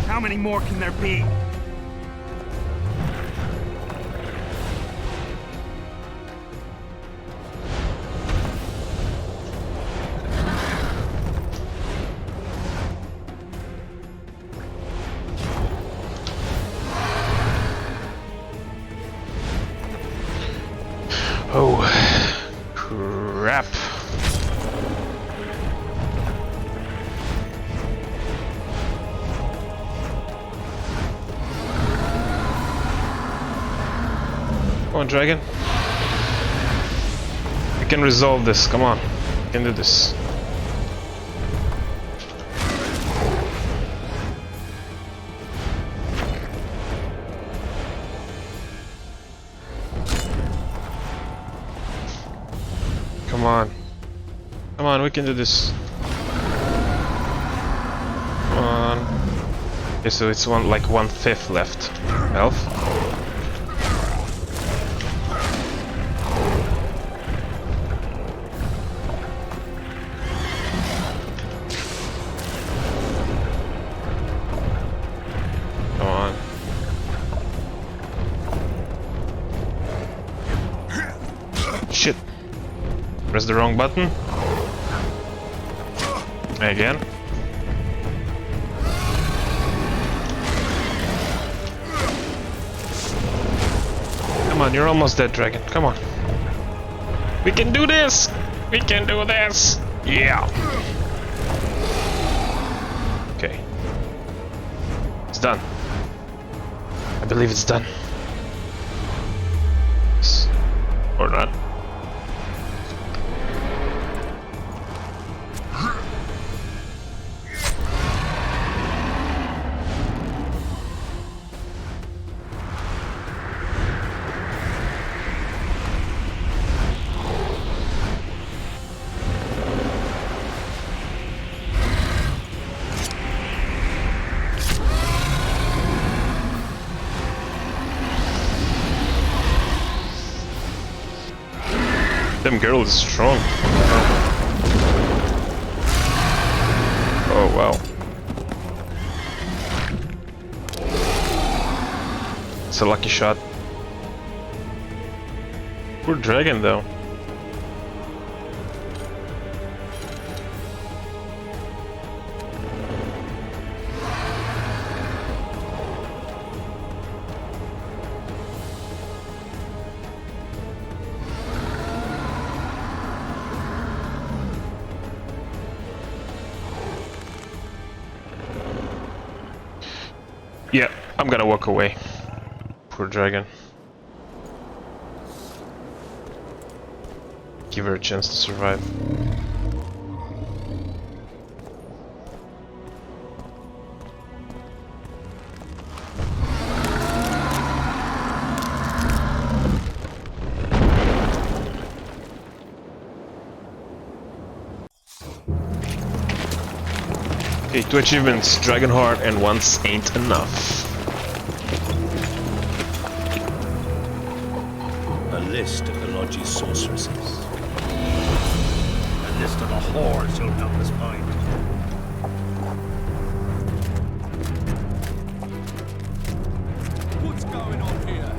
S16: How many more can there be?
S4: Oh, crap. Come on, dragon. We can resolve this, come on. We can do this. Come on. Come on, we can do this. Come on. Okay, so it's like 1/5 left. Health. Come on. Press the wrong button. Again. Come on, you're almost dead, dragon. Come on. We can do this! We can do this! Yeah! Okay. It's done. I believe it's done. Or not. Them girl is strong. Oh wow. It's a lucky shot. Poor dragon though. Yeah, I'm gonna walk away. Poor dragon. Give her a chance to survive. Okay, 2 achievements, Dragon Heart, and once ain't enough.
S12: A list of the Lodge's sorceresses. A list of the whores you'll help us find.
S17: What's going on here?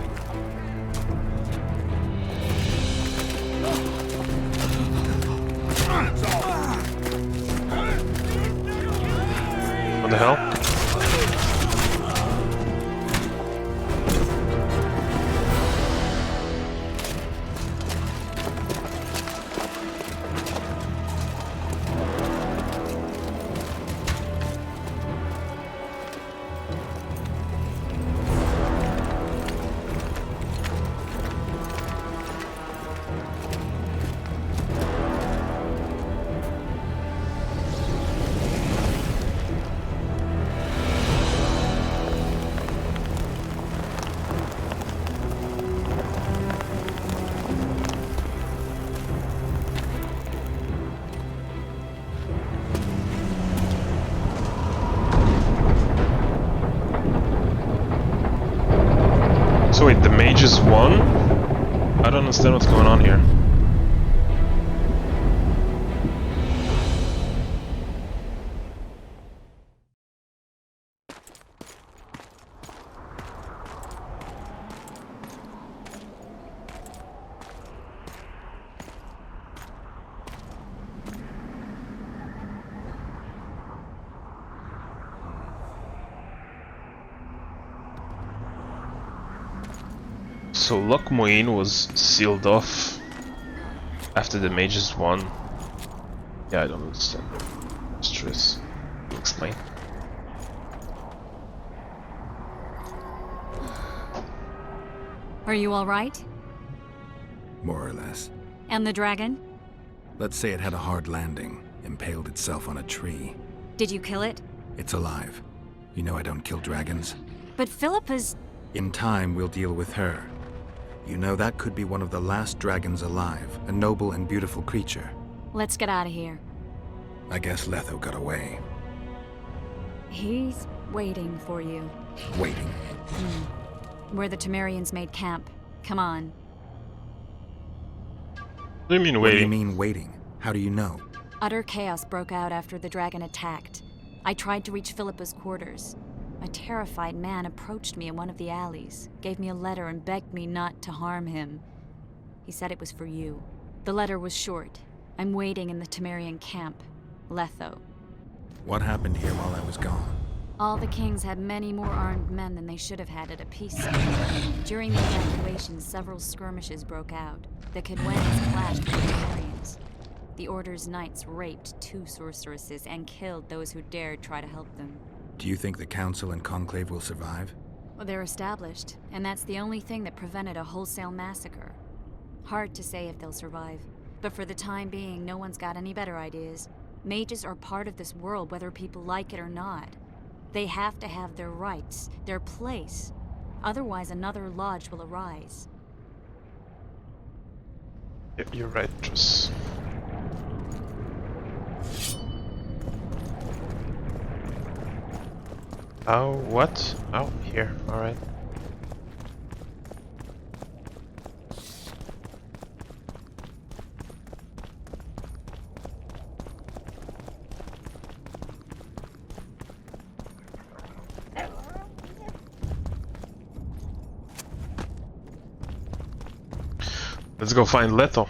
S4: What the hell? So wait, the mages won? I don't understand what's going on here. So Lochmoin was sealed off after the mages won. Yeah, I don't understand. Triss, explain.
S9: Are you all right?
S2: More or less.
S9: And the dragon?
S2: Let's say it had a hard landing, impaled itself on a tree.
S9: Did you kill it?
S2: It's alive. You know I don't kill dragons.
S9: But Philippa's...
S2: In time, we'll deal with her. You know, that could be one of the last dragons alive, a noble and beautiful creature.
S9: Let's get out of here.
S2: I guess Letho got away.
S9: He's waiting for you.
S2: Waiting?
S9: Where the Temerians made camp. Come on.
S4: What do you mean waiting?
S2: What do you mean waiting? How do you know?
S9: Utter chaos broke out after the dragon attacked. I tried to reach Philippa's quarters. A terrified man approached me in one of the alleys, gave me a letter and begged me not to harm him. He said it was for you. The letter was short. I'm waiting in the Temerian camp, Letho.
S2: What happened here while I was gone?
S9: All the kings had many more armed men than they should have had at a peace sign. During the evacuation, several skirmishes broke out. The Cadwans clashed with the Temerians. The Order's knights raped 2 sorceresses and killed those who dared try to help them.
S2: Do you think the Council and Conclave will survive?
S9: Well, they're established, and that's the only thing that prevented a wholesale massacre. Hard to say if they'll survive, but for the time being, no one's got any better ideas. Mages are part of this world, whether people like it or not. They have to have their rights, their place. Otherwise, another lodge will arise.
S4: You're right, Triss. Oh, what? Oh, here, alright. Let's go find Leto,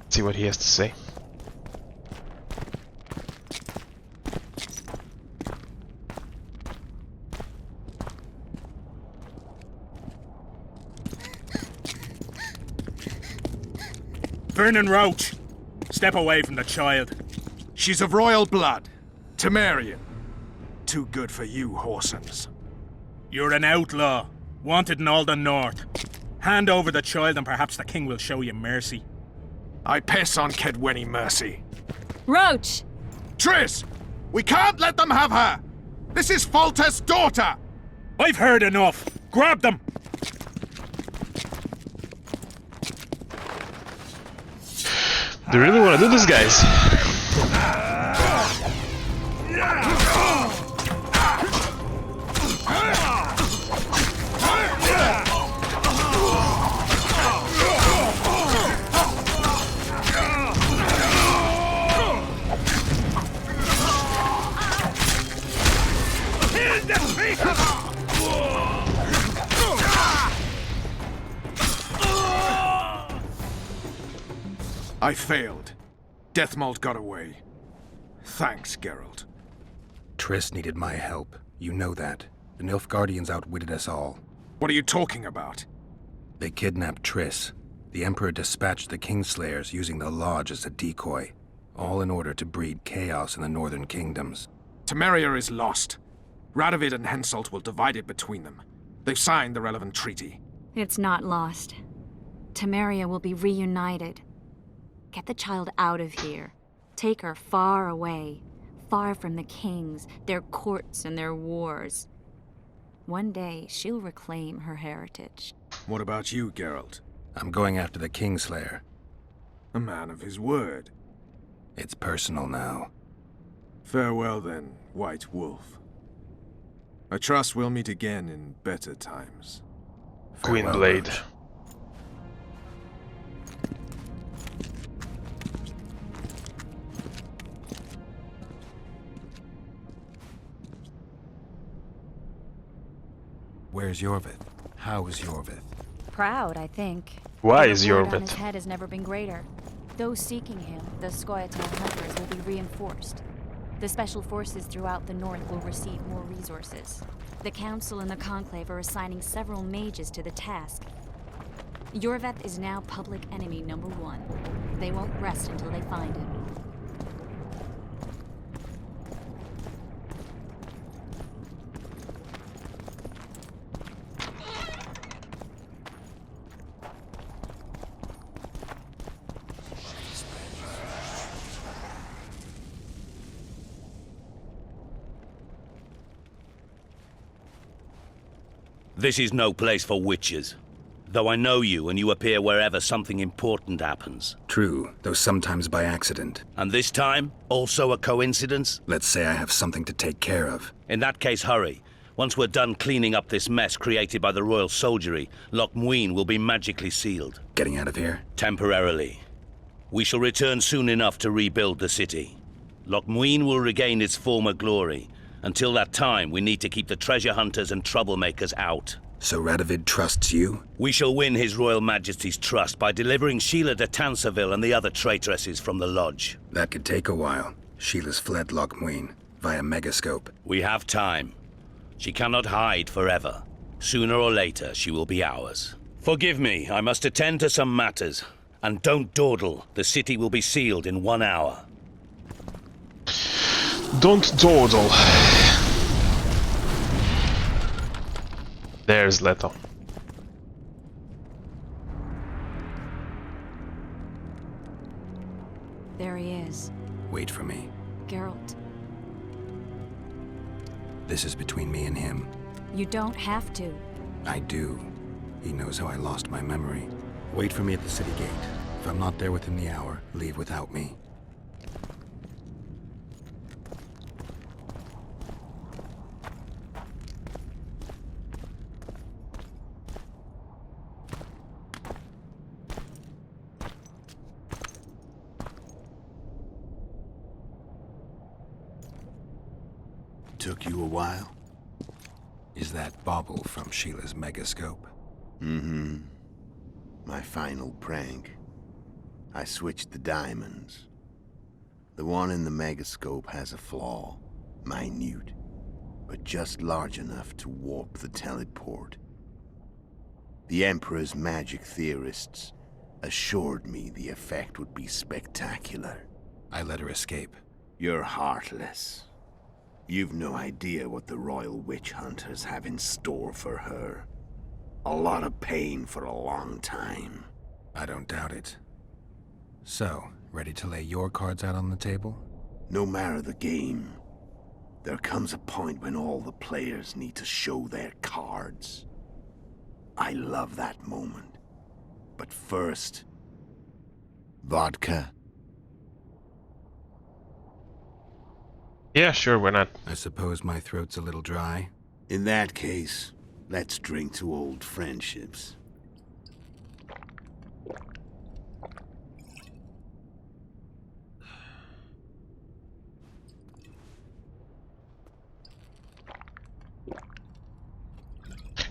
S4: see what he has to say.
S16: Vernon Roach, step away from the child.
S5: She's of royal blood. Temerian. Too good for you, Horsens.
S16: You're an outlaw, wanted in all the north. Hand over the child and perhaps the king will show you mercy.
S5: I piss on Kedwenny mercy.
S9: Roach!
S5: Triss! We can't let them have her! This is Foltests' daughter!
S16: I've heard enough! Grab them!
S4: Do you really want to do this, guys?
S5: I failed. Deathmold got away. Thanks, Geralt.
S2: Triss needed my help. You know that. The Nilfgaardians outwitted us all.
S5: What are you talking about?
S2: They kidnapped Triss. The Emperor dispatched the Kingslayers using the Lodge as a decoy, all in order to breed chaos in the northern kingdoms.
S5: Temeria is lost. Radovid and Henselt will divide it between them. They've signed the relevant treaty.
S9: It's not lost. Temeria will be reunited. Get the child out of here. Take her far away, far from the kings, their courts, and their wars. One day, she'll reclaim her heritage.
S5: What about you, Geralt?
S2: I'm going after the Kingslayer.
S5: A man of his word.
S2: It's personal now.
S5: Farewell then, White Wolf. I trust we'll meet again in better times.
S4: Queen Blade.
S2: Where's Yorvith? How is Yorvith?
S9: Proud, I think.
S4: Why is
S9: The reward on
S4: Yorvith?
S9: his head has never been greater. Those seeking him, the Scoia'tael hunters, will be reinforced. The special forces throughout the north will receive more resources. The Council and the Conclave are assigning several mages to the task. Yorvith is now public enemy #1. They won't rest until they find him.
S12: This is no place for witches. Though I know you, and you appear wherever something important happens.
S2: True, though sometimes by accident.
S12: And this time, also a coincidence?
S2: Let's say I have something to take care of.
S12: In that case, hurry. Once we're done cleaning up this mess created by the royal soldiery, Loch Muin will be magically sealed.
S2: Getting out of here?
S12: Temporarily. We shall return soon enough to rebuild the city. Loch Muin will regain its former glory. Until that time, we need to keep the treasure hunters and troublemakers out.
S2: So Radovid trusts you?
S12: We shall win His Royal Majesty's trust by delivering Sheila de Tansarville and the other traitresses from the lodge.
S2: That could take a while. Sheila's fled Loch Muin via megascope.
S12: We have time. She cannot hide forever. Sooner or later, she will be ours. Forgive me, I must attend to some matters. And don't dawdle. The city will be sealed in 1 hour.
S4: Don't dawdle. There's Leto.
S9: There he is.
S2: Wait for me.
S9: Geralt.
S2: This is between me and him.
S9: You don't have to.
S2: I do. He knows how I lost my memory. Wait for me at the city gate. If I'm not there within the hour, leave without me.
S5: Took you a while?
S2: Is that bauble from Sheila's megascope?
S5: Mm-hmm. My final prank. I switched the diamonds. The one in the megascope has a flaw. Minute. But just large enough to warp the teleport. The Emperor's magic theorists assured me the effect would be spectacular.
S2: I let her escape.
S5: You're heartless. You've no idea what the royal witch hunters have in store for her. A lot of pain for a long time.
S2: I don't doubt it. So, ready to lay your cards out on the table?
S5: No matter the game, there comes a point when all the players need to show their cards. I love that moment. But first, vodka.
S4: Yeah, sure, why not?
S2: I suppose my throat's a little dry.
S5: In that case, let's drink to old friendships.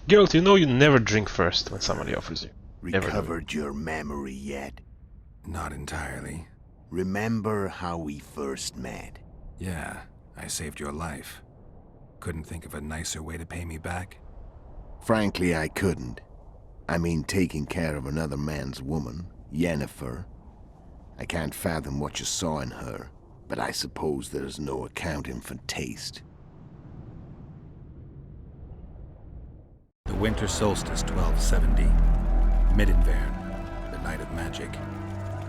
S4: Geralt, you know you never drink first when somebody offers you. Never do.
S5: Recovered your memory yet?
S2: Not entirely.
S5: Remember how we first met?
S2: Yeah, I saved your life. Couldn't think of a nicer way to pay me back?
S5: Frankly, I couldn't. I mean, taking care of another man's woman, Yennefer. I can't fathom what you saw in her, but I suppose there's no accounting for taste.
S2: The winter solstice 1270. Midinvern, the night of magic.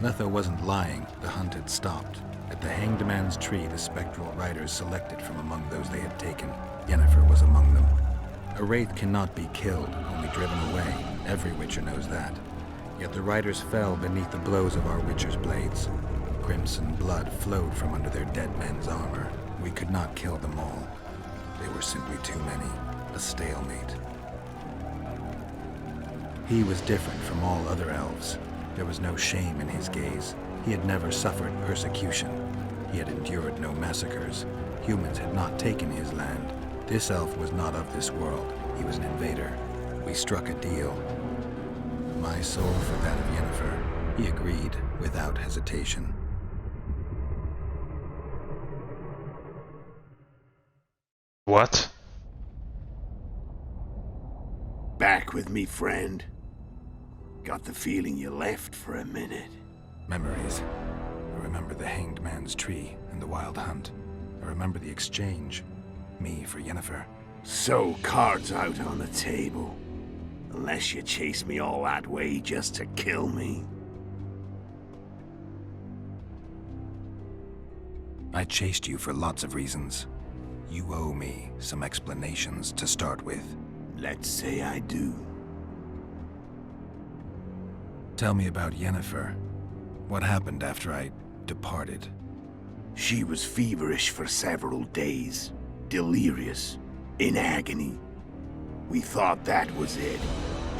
S2: Letho wasn't lying, the hunt had stopped. At the Hanged Man's Tree, the spectral riders selected from among those they had taken. Yennefer was among them. A wraith cannot be killed, only driven away. Every witcher knows that. Yet the riders fell beneath the blows of our witcher's blades. Crimson blood flowed from under their dead men's armor. We could not kill them all. They were simply too many. A stalemate. He was different from all other elves. There was no shame in his gaze. He had never suffered persecution. He had endured no massacres. Humans had not taken his land. This elf was not of this world. He was an invader. We struck a deal. My soul for that of Yennefer. He agreed without hesitation.
S4: What?
S5: Back with me, friend. Got the feeling you left for a minute.
S2: Memories. I remember the Hanged Man's Tree and the Wild Hunt. I remember the exchange. Me for Yennefer.
S5: So, cards out on the table. Unless you chase me all that way just to kill me.
S2: I chased you for lots of reasons. You owe me some explanations to start with.
S5: Let's say I do.
S2: Tell me about Yennefer. What happened after I departed?
S5: She was feverish for several days. Delirious. In agony. We thought that was it.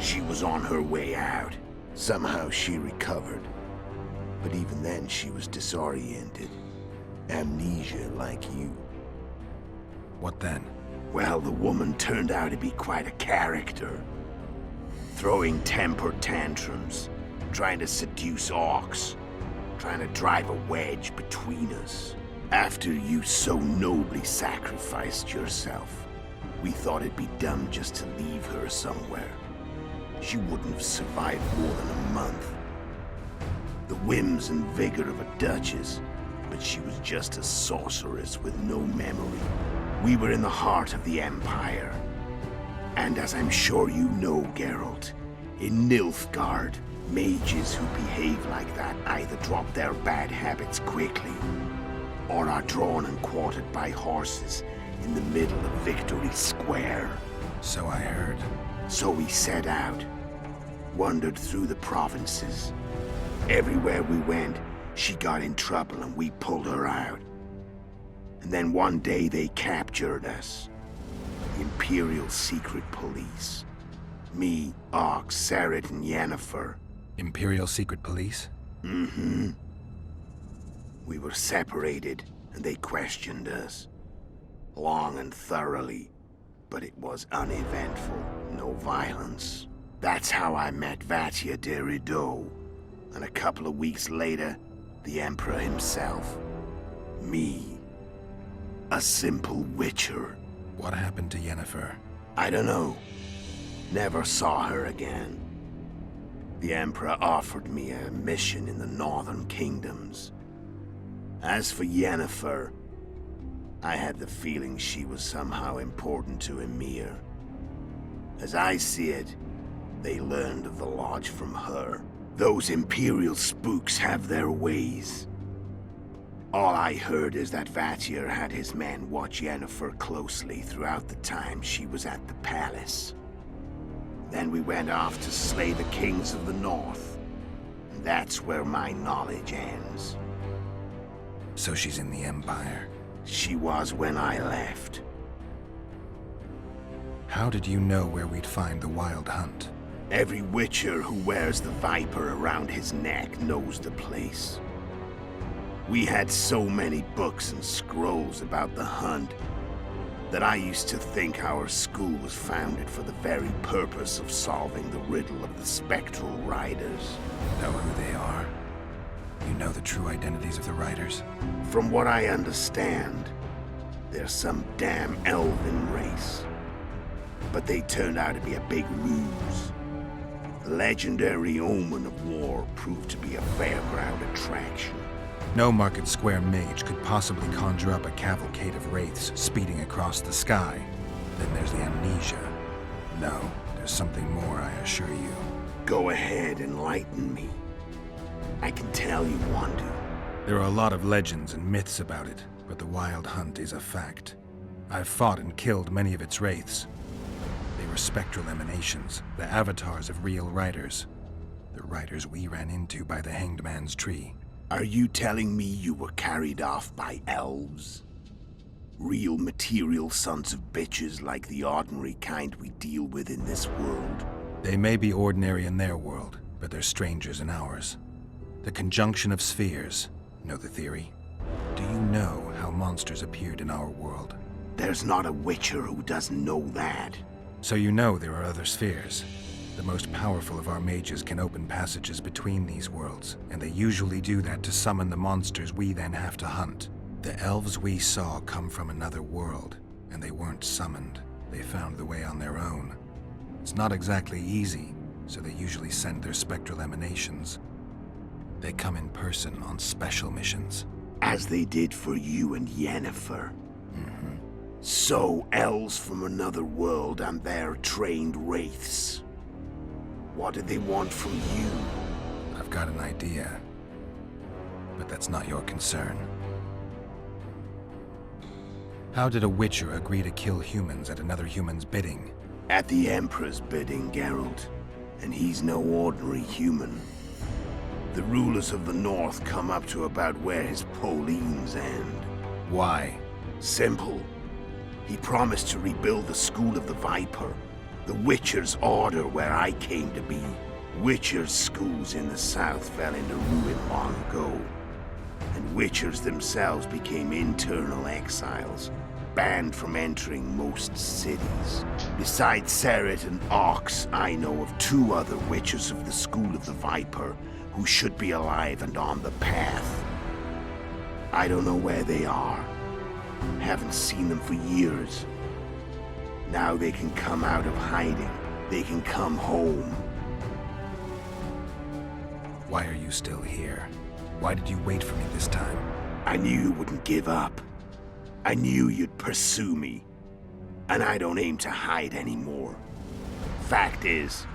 S5: She was on her way out. Somehow she recovered. But even then she was disoriented. Amnesia like you.
S2: What then?
S5: Well, the woman turned out to be quite a character. Throwing temper tantrums, trying to seduce orcs, trying to drive a wedge between us. After you so nobly sacrificed yourself, we thought it'd be dumb just to leave her somewhere. She wouldn't have survived more than a month. The whims and vigor of a duchess, but she was just a sorceress with no memory. We were in the heart of the Empire. And as I'm sure you know, Geralt, in Nilfgaard, mages who behave like that either drop their bad habits quickly, or are drawn and quartered by horses in the middle of Victory Square.
S2: So I heard.
S5: So we set out, wandered through the provinces. Everywhere we went, she got in trouble and we pulled her out. And then one day they captured us. The Imperial Secret Police. Me, Ox, Sarret, and Yennefer.
S2: Imperial Secret Police?
S5: Mm-hmm. We were separated, and they questioned us. Long and thoroughly, but it was uneventful, no violence. That's how I met Vatia de Rideau, and a couple of weeks later, the Emperor himself. Me. A simple witcher.
S2: What happened to Yennefer?
S5: I don't know. Never saw her again. The Emperor offered me a mission in the Northern Kingdoms. As for Yennefer, I had the feeling she was somehow important to Emir. As I see it, they learned of the Lodge from her. Those Imperial spooks have their ways. All I heard is that Vatir had his men watch Yennefer closely throughout the time she was at the palace. Then we went off to slay the kings of the north. And that's where my knowledge ends.
S2: So she's in the Empire?
S5: She was when I left.
S2: How did you know where we'd find the Wild Hunt?
S5: Every witcher who wears the viper around his neck knows the place. We had so many books and scrolls about the hunt that I used to think our school was founded for the very purpose of solving the riddle of the spectral riders.
S2: Know who they are? You know the true identities of the riders?
S5: From what I understand, they're some damn elven race. But they turned out to be a big ruse. The legendary omen of war proved to be a fairground attraction.
S2: No Market Square mage could possibly conjure up a cavalcade of wraiths speeding across the sky. Then there's the amnesia. No, there's something more, I assure you.
S5: Go ahead, enlighten me. I can tell you want to.
S2: There are a lot of legends and myths about it, but the Wild Hunt is a fact. I've fought and killed many of its wraiths. They were spectral emanations, the avatars of real riders. The riders we ran into by the Hanged Man's Tree.
S5: Are you telling me you were carried off by elves? Real material sons of bitches like the ordinary kind we deal with in this world?
S2: They may be ordinary in their world, but they're strangers in ours. The conjunction of spheres. Know the theory? Do you know how monsters appeared in our world?
S5: There's not a witcher who doesn't know that.
S2: So you know there are other spheres. The most powerful of our mages can open passages between these worlds, and they usually do that to summon the monsters we then have to hunt. The elves we saw come from another world, and they weren't summoned. They found the way on their own. It's not exactly easy, so they usually send their spectral emanations. They come in person on special missions.
S5: As they did for you and Yennefer.
S2: Mm-hmm.
S5: So, elves from another world and their trained wraiths. What did they want from you?
S2: I've got an idea, but that's not your concern. How did a witcher agree to kill humans at another human's bidding?
S5: At the Emperor's bidding, Geralt. And he's no ordinary human. The rulers of the North come up to about where his Pauline's end.
S2: Why?
S5: Simple. He promised to rebuild the School of the Viper. The Witcher's Order where I came to be. Witcher's schools in the south fell into ruin long ago. And Witchers themselves became internal exiles. banned from entering most cities. Besides Seret and Ox, I know of 2 other witches of the School of the Viper who should be alive and on the path. I don't know where they are. Haven't seen them for years. Now they can come out of hiding. They can come home.
S2: Why are you still here? Why did you wait for me this time?
S5: I knew you wouldn't give up. I knew you'd pursue me. And I don't aim to hide anymore. Fact is,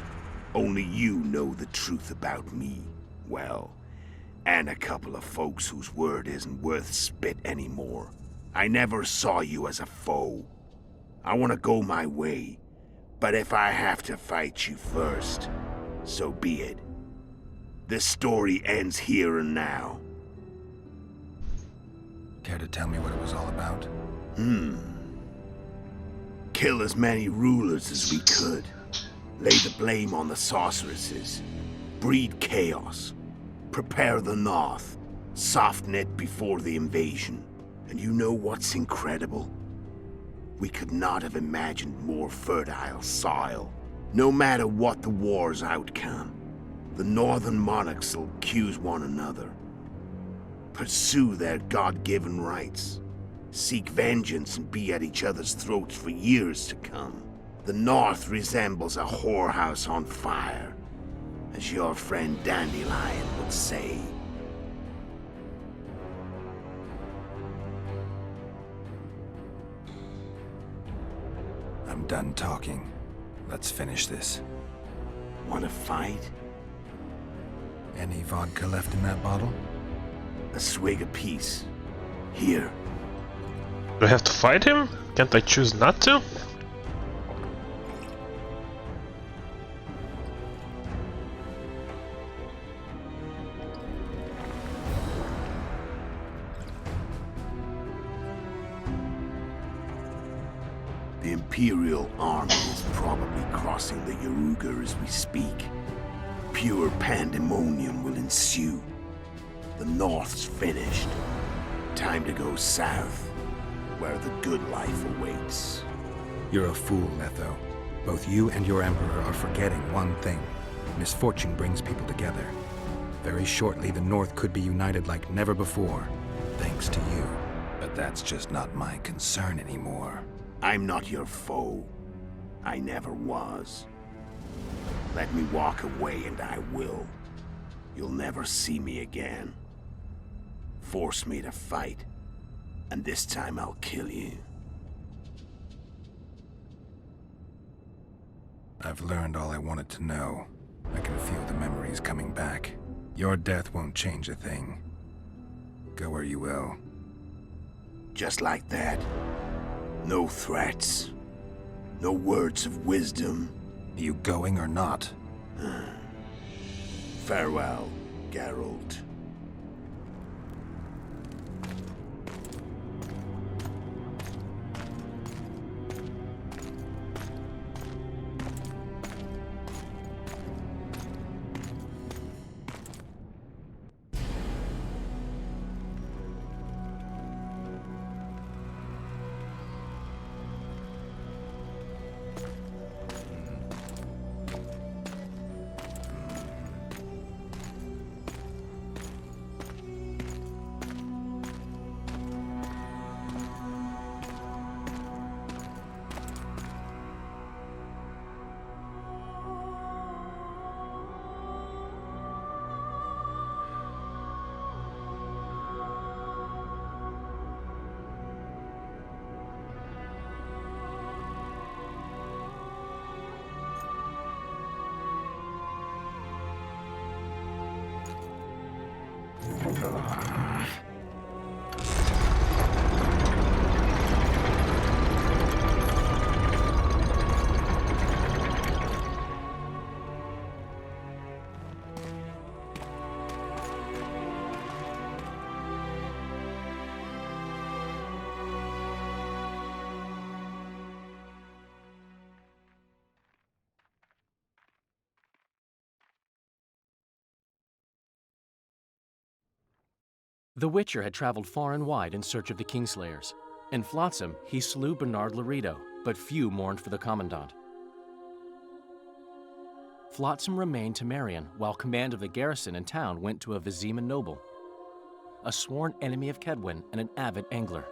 S5: only you know the truth about me. Well, and a couple of folks whose word isn't worth spit anymore. I never saw you as a foe. I want to go my way, but if I have to fight you first, so be it. This story ends here and now.
S2: Care to tell me what it was all about?
S5: Kill as many rulers as we could. Lay the blame on the sorceresses. Breed chaos. Prepare the North. Soften it before the invasion. And you know what's incredible? We could not have imagined more fertile soil. No matter what the war's outcome, the northern monarchs will accuse one another. Pursue their God-given rights. Seek vengeance and be at each other's throats for years to come. The North resembles a whorehouse on fire, as your friend Dandelion would say.
S2: I'm done talking. Let's finish this.
S5: Want to fight?
S2: Any vodka left in that bottle?
S5: A swig apiece. Here.
S4: Do I have to fight him? Can't I choose not to?
S5: The Imperial army is probably crossing the Yaruga as we speak. Pure pandemonium will ensue. The North's finished. Time to go south, where the good life awaits.
S2: You're a fool, Letho. Both you and your Emperor are forgetting one thing. Misfortune brings people together. Very shortly, the North could be united like never before, thanks to you. But that's just not my concern anymore.
S5: I'm not your foe. I never was. Let me walk away and I will. You'll never see me again. Force me to fight, and this time I'll kill you.
S2: I've learned all I wanted to know. I can feel the memories coming back. Your death won't change a thing. Go where you will.
S5: Just like that. No threats. No words of wisdom.
S2: You going or not?
S5: Farewell, Geralt.
S17: The Witcher had traveled far and wide in search of the Kingslayers. In Flotsam, he slew Bernard Laredo, but few mourned for the Commandant. Flotsam remained Temerian, while command of the garrison and town went to a Vizima noble, a sworn enemy of Kedwen and an avid angler.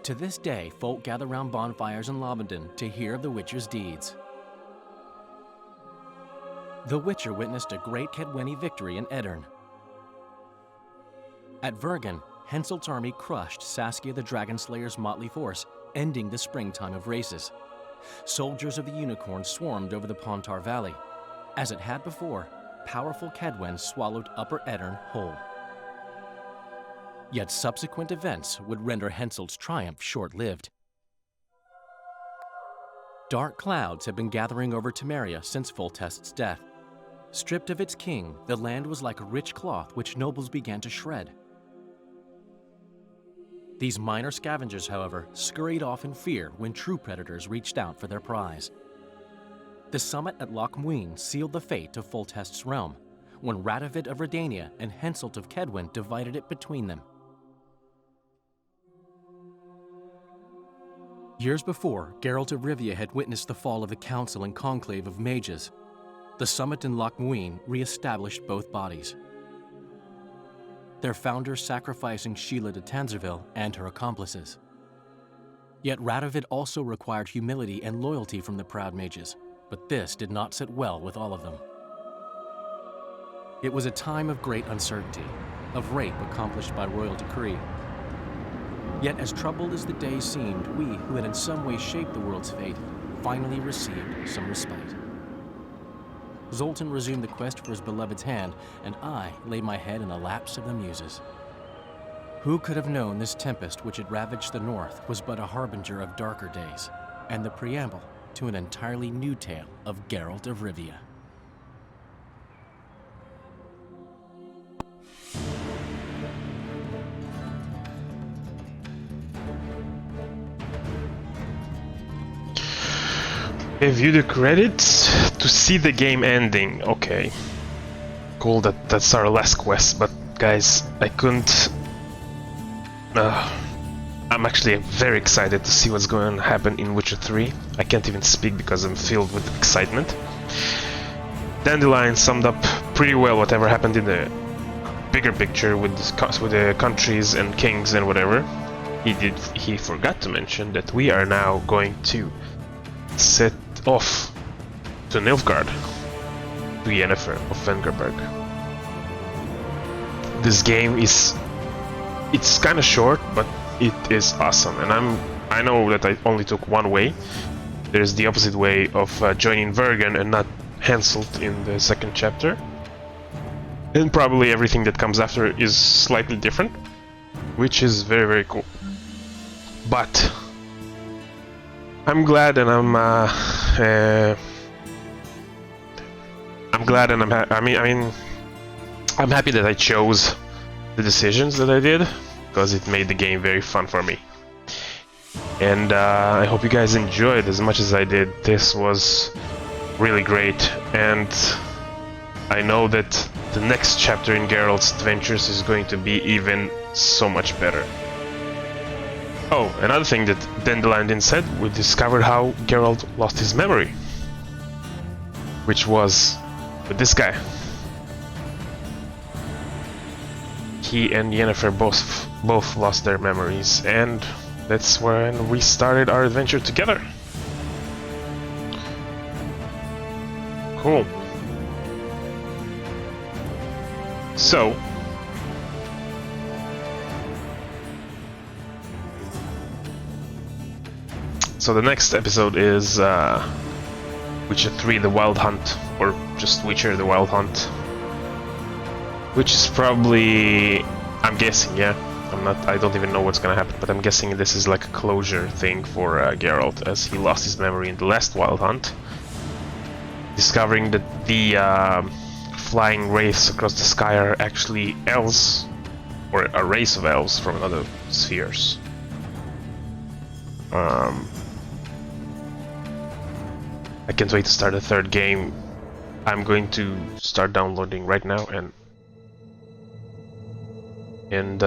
S17: To this day, folk gather round bonfires in Lobendon to hear of the Witcher's deeds. The Witcher witnessed a great Kedweni victory in Edirn. At Vergen, Henselt's army crushed Saskia the Dragonslayer's motley force, ending the springtime of races. Soldiers of the Unicorn swarmed over the Pontar Valley. As it had before, powerful Kedwen swallowed Upper Edirn whole. Yet subsequent events would render Henselt's triumph short-lived. Dark clouds had been gathering over Temeria since Foltest's death. Stripped of its king, the land was like a rich cloth which nobles began to shred. These minor scavengers, however, scurried off in fear when true predators reached out for their prize. The summit at Loch Muin sealed the fate of Foltest's realm, when Radovid of Redania and Henselt of Kedwen divided it between them. Years before, Geralt of Rivia had witnessed the fall of the Council and Conclave of Mages. The summit in Loch Muin re-established both bodies, their founders sacrificing Sheila de Tanzerville and her accomplices. Yet Radovid also required humility and loyalty from the proud mages, but this did not sit well with all of them. It was a time of great uncertainty, of rape accomplished by royal decree. Yet as troubled as the days seemed, we, who had in some way shaped the world's fate, finally received some respite. Zoltan resumed the quest for his beloved's hand, and I laid my head in a lapse of the muses. Who could have known this tempest which had ravaged the north was but a harbinger of darker days, and the preamble to an entirely new tale of Geralt of Rivia.
S4: View the credits to see the game ending. Okay. Cool, that's our last quest, but guys, I couldn't... I'm actually very excited to see what's going to happen in Witcher 3. I can't even speak because I'm filled with excitement. Dandelion summed up pretty well whatever happened in the bigger picture with the countries and kings and whatever. He forgot to mention that we are now going to set off to Nilfgaard, to Yennefer of Vengerberg. This game it's kind of short, but it is awesome, and I know that I only took one way. There's the opposite way of joining Vergen and not Henselt in the second chapter, and probably everything that comes after is slightly different, which is very, very cool. But I'm glad, and I'm glad, and I'm happy that I chose the decisions that I did, because it made the game very fun for me. And I hope you guys enjoyed as much as I did. This was really great, and I know that the next chapter in Geralt's adventures is going to be even so much better. Oh, another thing that Dandelion didn't said, we discovered how Geralt lost his memory, which was with this guy. He and Yennefer both lost their memories, and that's when we started our adventure together. Cool. So the next episode is Witcher 3 The Wild Hunt, or just Witcher The Wild Hunt, which is probably, I'm guessing, yeah, I don't even know what's gonna happen, but I'm guessing this is like a closure thing for Geralt, as he lost his memory in the last Wild Hunt, discovering that the flying wraiths across the sky are actually elves, or a race of elves from other spheres. I can't wait to start the third game. I'm going to start downloading right now, and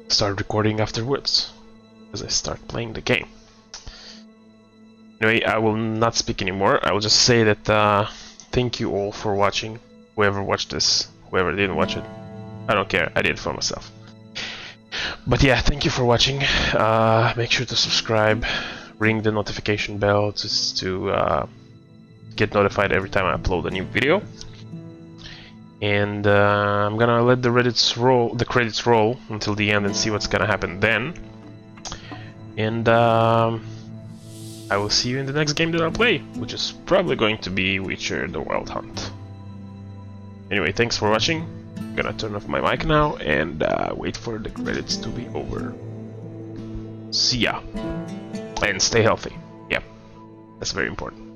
S4: start recording afterwards as I start playing the game. Anyway, I will not speak anymore. I will just say that thank you all for watching. Whoever watched this, whoever didn't watch it, I don't care. I did it for myself. But yeah, thank you for watching. Make sure to subscribe, ring the notification bell just to get notified every time I upload a new video. And I'm gonna let the credits roll until the end and see what's gonna happen then. And I will see you in the next game that I'll play, which is probably going to be Witcher: The Wild Hunt. Anyway, thanks for watching. I'm gonna turn off my mic now and wait for the credits to be over. See ya. And stay healthy. Yep, that's very important.